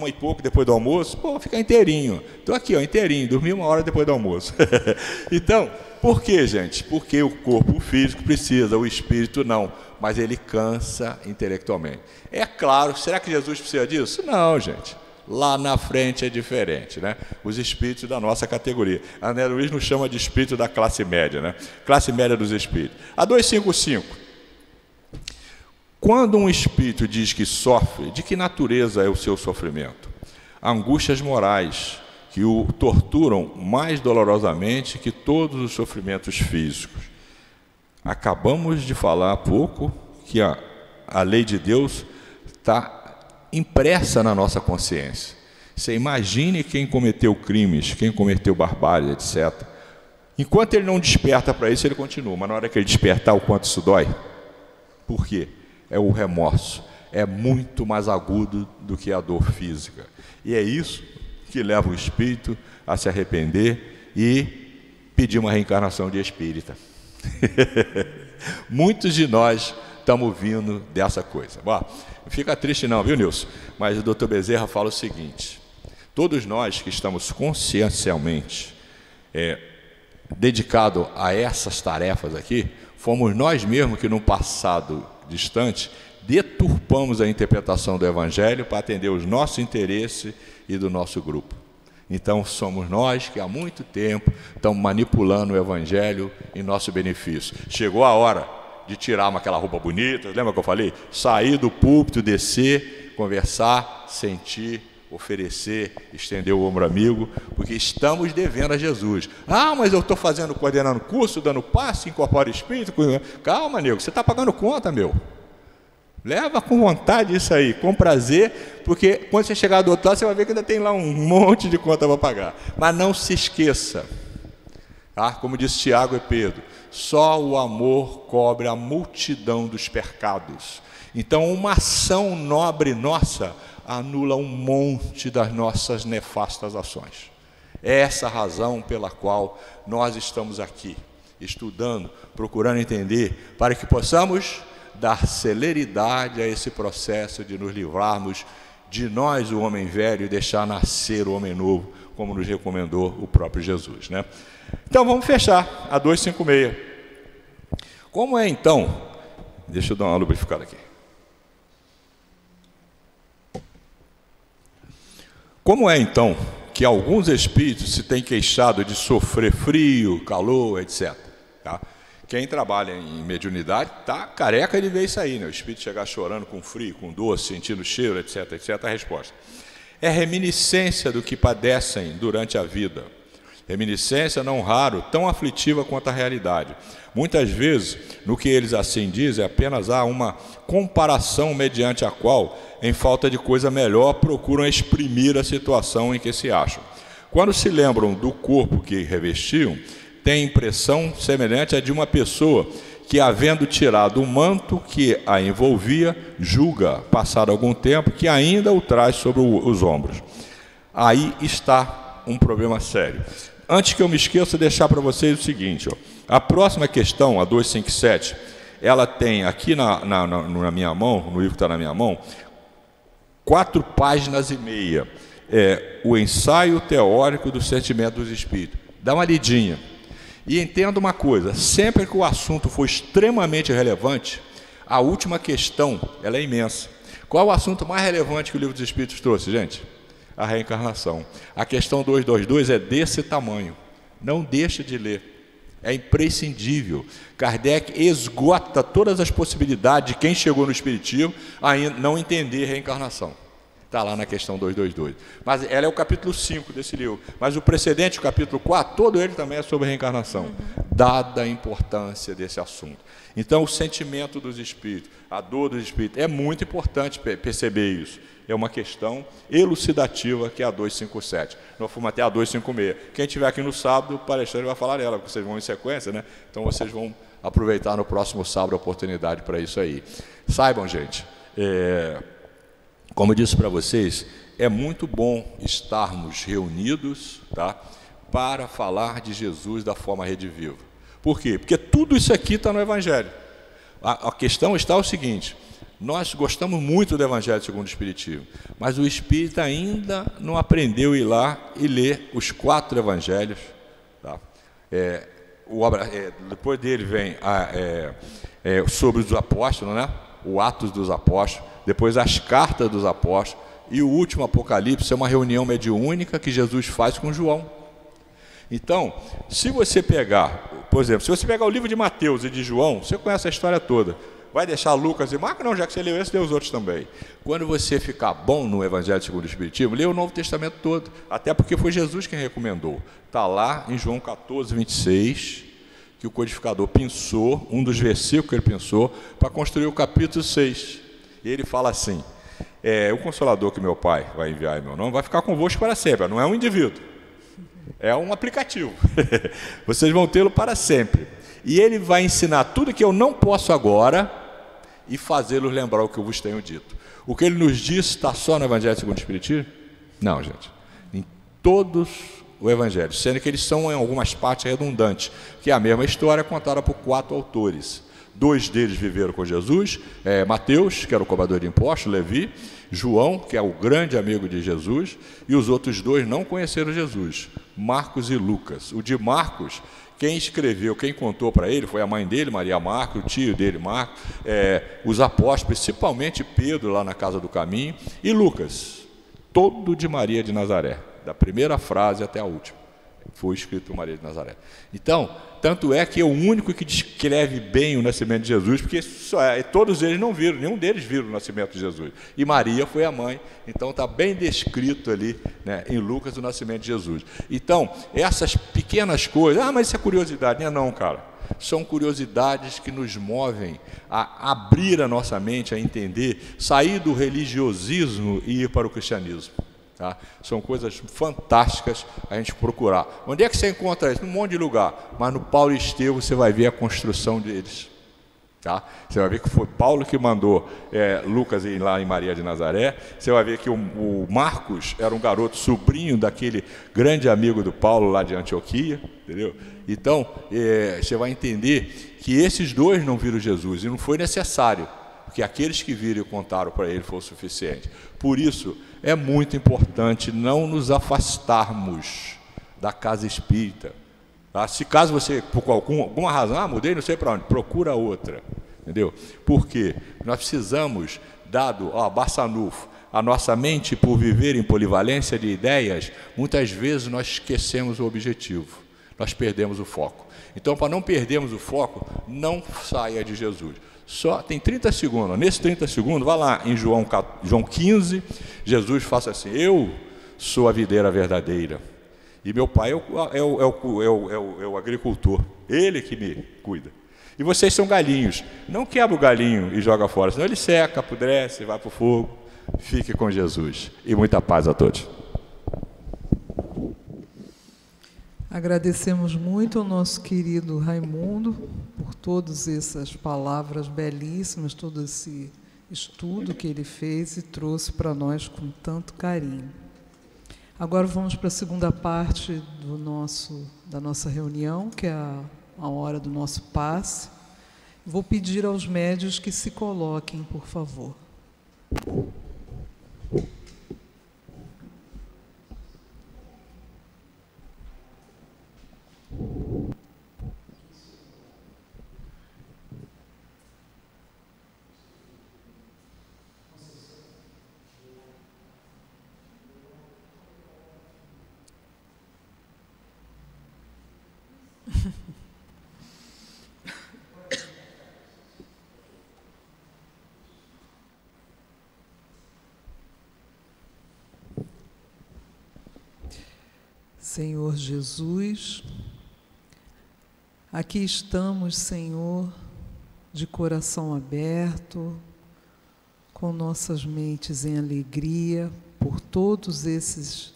e pouco depois do almoço, fica inteirinho. Estou aqui, inteirinho, dormi 1 hora depois do almoço. Então, por quê, gente? Porque o corpo físico precisa, o espírito não. Mas ele cansa intelectualmente. É claro, será que Jesus precisa disso? Não, gente. Lá na frente é diferente, né? Os espíritos da nossa categoria. André Luiz nos chama de espírito da classe média, né? Classe média dos espíritos. A 255. Quando um espírito diz que sofre, de que natureza é o seu sofrimento? Angústias morais, que o torturam mais dolorosamente que todos os sofrimentos físicos. Acabamos de falar há pouco que a lei de Deus está impressa na nossa consciência. Você imagine quem cometeu crimes, quem cometeu barbárie, etc. Enquanto ele não desperta para isso, ele continua. Mas na hora que ele despertar, o quanto isso dói? Por quê? É o remorso. É muito mais agudo do que a dor física. E é isso que leva o espírito a se arrepender e pedir uma reencarnação de espírita. Muitos de nós estamos vindo dessa coisa. Bom, não fica triste não, viu, Nilson? Mas o Dr. Bezerra fala o seguinte: todos nós que estamos consciencialmente dedicados a essas tarefas aqui, fomos nós mesmos que no passado distante deturpamos a interpretação do Evangelho para atender os nossos interesses e do nosso grupo. Então somos nós que há muito tempo estamos manipulando o Evangelho em nosso benefício. Chegou a hora de tirar aquela roupa bonita, lembra que eu falei? Sair do púlpito, descer, conversar, sentir, oferecer, estender o ombro amigo, porque estamos devendo a Jesus. Ah, mas eu estou coordenando curso, dando passe, incorpora espírito. Calma, nego, você está pagando conta, meu. Leva com vontade isso aí, com prazer, porque quando você chegar do outro lado, você vai ver que ainda tem lá um monte de conta para pagar. Mas não se esqueça, tá? Como disse Tiago e Pedro, só o amor cobre a multidão dos pecados. Então, uma ação nobre nossa anula um monte das nossas nefastas ações. É essa a razão pela qual nós estamos aqui, estudando, procurando entender, para que possamos dar celeridade a esse processo de nos livrarmos de nós, o homem velho, e deixar nascer o homem novo, como nos recomendou o próprio Jesus, né? Então vamos fechar a 256. Como é então? Deixa eu dar uma lubrificada aqui. Como é então que alguns espíritos se têm queixado de sofrer frio, calor, etc. Tá? Quem trabalha em mediunidade está careca de ver isso aí, né? O espírito chegar chorando com frio, com dor, sentindo cheiro, etc, etc. A resposta é reminiscência do que padecem durante a vida. Reminiscência, não raro, tão aflitiva quanto a realidade. Muitas vezes, no que eles assim dizem, apenas há uma comparação mediante a qual, em falta de coisa melhor, procuram exprimir a situação em que se acham. Quando se lembram do corpo que revestiam, têm impressão semelhante à de uma pessoa que, havendo tirado o manto que a envolvia, julga, passado algum tempo, que ainda o traz sobre os ombros. Aí está um problema sério. Antes que eu me esqueça, deixar para vocês o seguinte, ó. A próxima questão, a 257, ela tem aqui na minha mão, no livro que está na minha mão, 4 páginas e meia. O ensaio teórico do sentimento dos espíritos. Dá uma lidinha. E entenda uma coisa, sempre que o assunto for extremamente relevante, a última questão, ela é imensa. Qual é o assunto mais relevante que o livro dos espíritos trouxe, gente? A reencarnação. A questão 222 é desse tamanho. Não deixa de ler. É imprescindível. Kardec esgota todas as possibilidades de quem chegou no espiritismo a não entender reencarnação. Está lá na questão 222. Mas ela é o capítulo 5 desse livro. Mas o precedente, o capítulo 4, todo ele também é sobre reencarnação, dada a importância desse assunto. Então, o sentimento dos espíritos, a dor dos espíritos, é muito importante perceber isso. É uma questão elucidativa, que é a 257. Nós fomos até a 256. Quem estiver aqui no sábado, o palestrante vai falar dela, porque vocês vão em sequência, né? Então, vocês vão aproveitar no próximo sábado a oportunidade para isso aí. Saibam, gente, como eu disse para vocês, é muito bom estarmos reunidos, tá, para falar de Jesus da forma Rede Viva. Por quê? Porque tudo isso aqui está no Evangelho. A questão está o seguinte: nós gostamos muito do Evangelho segundo o Espiritismo, mas o Espírito ainda não aprendeu a ir lá e ler os 4 Evangelhos. Tá? Depois dele vem sobre os apóstolos, né? O Atos dos Apóstolos, depois as cartas dos apóstolos, e o último Apocalipse é uma reunião mediúnica que Jesus faz com João. Então, se você pegar, por exemplo, se você pegar o livro de Mateus e de João, você conhece a história toda. Vai deixar Lucas e Marcos? Não, já que você leu esse, lê os outros também. Quando você ficar bom no Evangelho segundo o Espiritismo, lê o Novo Testamento todo, até porque foi Jesus quem recomendou. Está lá em João 14, 26, que o codificador pensou, um dos versículos que ele pensou, para construir o capítulo 6. E ele fala assim: o Consolador que meu Pai vai enviar em meu nome vai ficar convosco para sempre. Não é um indivíduo, é um aplicativo. Vocês vão tê-lo para sempre. E ele vai ensinar tudo que eu não posso agora e fazê-los lembrar o que eu vos tenho dito. O que ele nos disse está só no Evangelho segundo o Espiritismo? Não, gente. Em todos o Evangelho, sendo que eles são em algumas partes redundantes, que é a mesma história contada por 4 autores. 2 deles viveram com Jesus, Mateus, que era o cobrador de impostos, Levi, João, que é o grande amigo de Jesus, e os outros 2 não conheceram Jesus, Marcos e Lucas. O de Marcos, quem escreveu, quem contou para ele foi a mãe dele, Maria Marcos, o tio dele, Marcos, os apóstolos, principalmente Pedro, lá na Casa do Caminho, e Lucas, todo de Maria de Nazaré, da primeira frase até a última, foi escrito por Maria de Nazaré. Então, tanto é que é o único que descreve bem o nascimento de Jesus, porque todos eles não viram, nenhum deles viram o nascimento de Jesus. E Maria foi a mãe, então está bem descrito ali, né, em Lucas, o nascimento de Jesus. Então, essas pequenas coisas, mas isso é curiosidade, não, cara. São curiosidades que nos movem a abrir a nossa mente, a entender, sair do religiosismo e ir para o cristianismo. Tá? São coisas fantásticas a gente procurar. Onde é que você encontra isso? Num monte de lugar. Mas no Paulo Estevam você vai ver a construção deles. Tá? Você vai ver que foi Paulo que mandou Lucas ir lá em Maria de Nazaré. Você vai ver que o Marcos era um garoto sobrinho daquele grande amigo do Paulo lá de Antioquia, entendeu? Então, você vai entender que esses dois não viram Jesus, e não foi necessário, porque aqueles que viram e contaram para ele foi o suficiente. Por isso, é muito importante não nos afastarmos da casa espírita. Tá? Se caso você, por alguma razão, mudei não sei para onde, procura outra, entendeu? Porque nós precisamos, dado Barçanufo, a nossa mente, por viver em polivalência de ideias, muitas vezes nós esquecemos o objetivo, nós perdemos o foco. Então, para não perdermos o foco, não saia de Jesus. Só tem 30 segundos, nesses 30 segundos, vá lá em João 15, Jesus fala assim: eu sou a videira verdadeira, e meu pai é o agricultor, ele que me cuida. E vocês são galinhos. Não quebra o galinho e joga fora, senão ele seca, apodrece, vai para o fogo. Fique com Jesus. E muita paz a todos. Agradecemos muito ao nosso querido Raimundo por todas essas palavras belíssimas, todo esse estudo que ele fez e trouxe para nós com tanto carinho. Agora vamos para a segunda parte da nossa reunião, que é a hora do nosso passe. Vou pedir aos médios que se coloquem, por favor. Senhor Jesus, aqui estamos, Senhor, de coração aberto, com nossas mentes em alegria por todo esse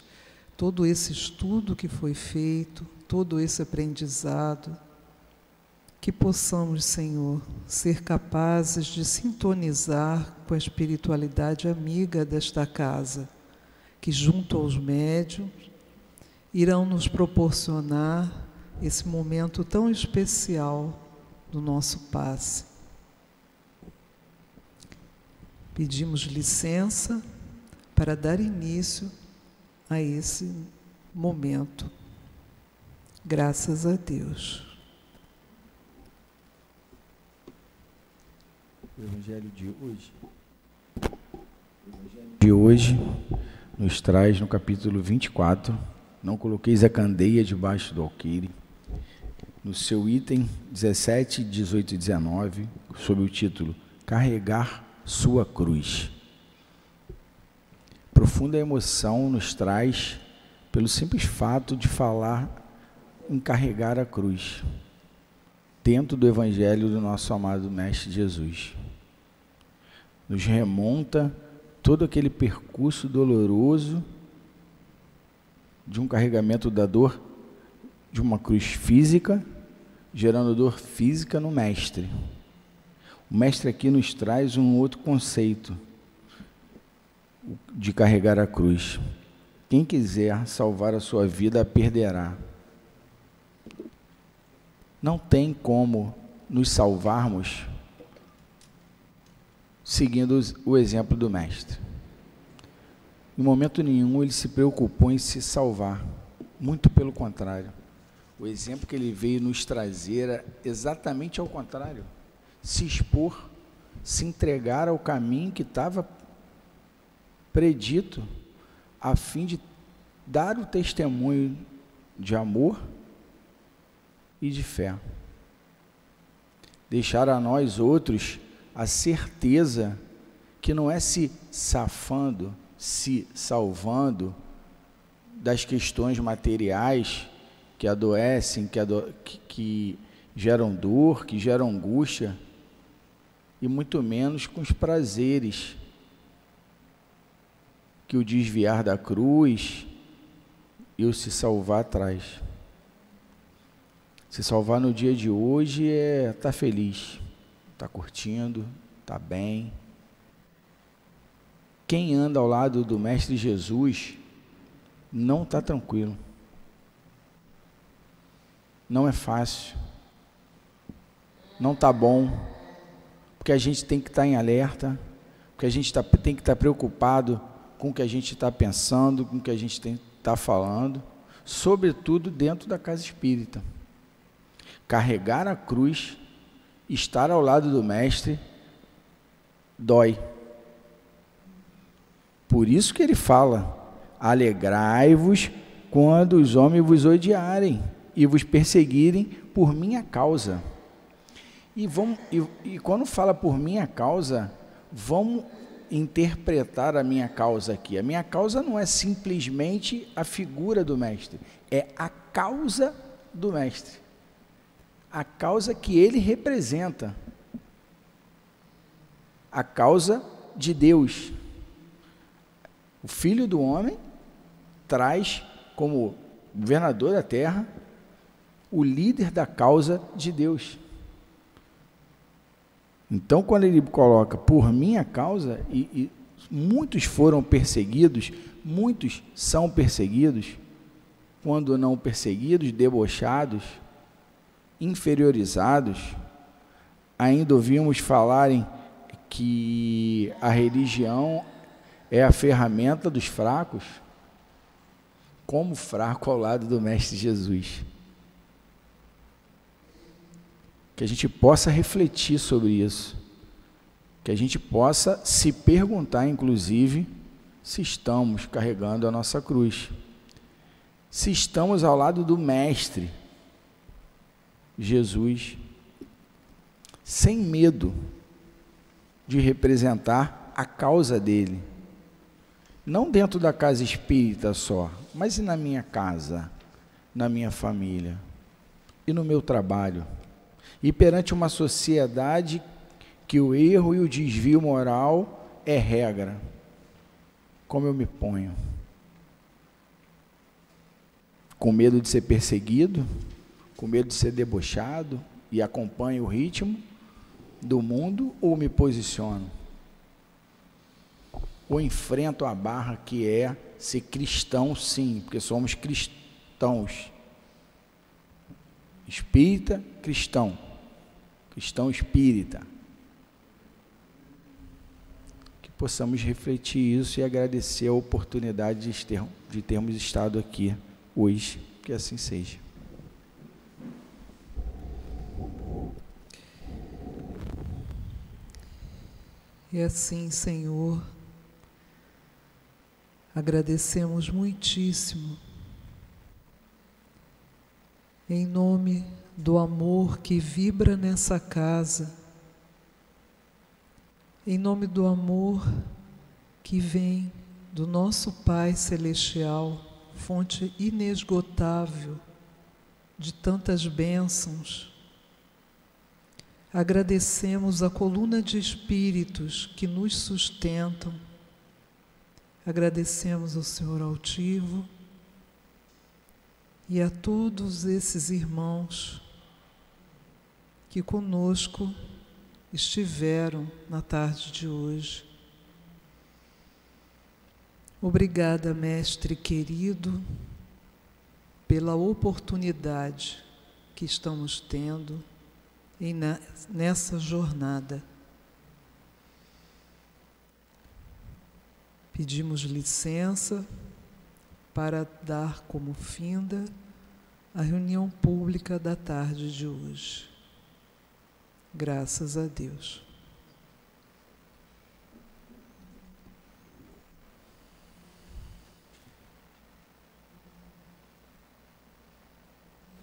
estudo que foi feito, todo esse aprendizado, que possamos, Senhor, ser capazes de sintonizar com a espiritualidade amiga desta casa, que junto aos médiuns irão nos proporcionar esse momento tão especial do nosso passe. Pedimos licença para dar início a esse momento. Graças a Deus. O Evangelho de hoje nos traz no capítulo 24, não coloqueis a candeia debaixo do alqueire, no seu item 17, 18 e 19, sob o título Carregar sua cruz. Profunda emoção nos traz pelo simples fato de falar em carregar a cruz, dentro do Evangelho do nosso amado Mestre Jesus. Nos remonta todo aquele percurso doloroso de um carregamento da dor de uma cruz física, gerando dor física no Mestre. O Mestre aqui nos traz um outro conceito de carregar a cruz. Quem quiser salvar a sua vida, a perderá. Não tem como nos salvarmos seguindo o exemplo do Mestre. Em momento nenhum ele se preocupou em se salvar, muito pelo contrário. O exemplo que ele veio nos trazer era exatamente ao contrário, se expor, se entregar ao caminho que estava predito, a fim de dar o testemunho de amor e de fé. Deixar a nós outros a certeza que não é se safando, se salvando das questões materiais que adoecem, que geram dor, que geram angústia, e muito menos com os prazeres que o desviar da cruz e o se salvar traz. Se salvar no dia de hoje é estar feliz, está curtindo, está bem. Quem anda ao lado do Mestre Jesus não está tranquilo. Não é fácil. Não está bom. Porque a gente tem que estar em alerta, porque a gente tem que estar preocupado com o que a gente está pensando, com o que a gente está falando, sobretudo dentro da casa espírita. Carregar a cruz, estar ao lado do Mestre, dói. Por isso que ele fala: alegrai-vos quando os homens vos odiarem e vos perseguirem por minha causa. E quando fala por minha causa, vamos interpretar a minha causa aqui. A minha causa não é simplesmente a figura do Mestre, é a causa do Mestre, a causa que ele representa, a causa de Deus. O Filho do Homem traz como governador da terra o líder da causa de Deus. Então, quando ele coloca por minha causa, e muitos foram perseguidos, muitos são perseguidos, quando não perseguidos, debochados, inferiorizados, ainda ouvimos falarem que a religião é a ferramenta dos fracos. Como fraco ao lado do Mestre Jesus. Que a gente possa refletir sobre isso, que a gente possa se perguntar, inclusive, se estamos carregando a nossa cruz, se estamos ao lado do Mestre Jesus, sem medo de representar a causa dele, não dentro da casa espírita só, mas e na minha casa, na minha família, e no meu trabalho, e perante uma sociedade que o erro e o desvio moral é regra. Como eu me ponho? Com medo de ser perseguido? Com medo de ser debochado? E acompanho o ritmo do mundo? Ou me posiciono? Ou enfrento a barra que é ser cristão, sim, porque somos cristãos. Espírita, cristão. Cristão espírita. Que possamos refletir isso e agradecer a oportunidade de termos estado aqui hoje. Que assim seja. E assim, Senhor, agradecemos muitíssimo, em nome do amor que vibra nessa casa, em nome do amor que vem do nosso Pai Celestial, fonte inesgotável de tantas bênçãos. Agradecemos a coluna de espíritos que nos sustentam, agradecemos ao Senhor altivo e a todos esses irmãos que conosco estiveram na tarde de hoje. Obrigada, Mestre querido, pela oportunidade que estamos tendo nessa jornada. Pedimos licença para dar como finda a reunião pública da tarde de hoje. Graças a Deus.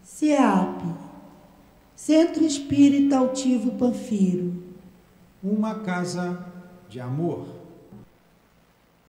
CEAP, Centro Espírita Altivo Panfiro. Uma casa de amor.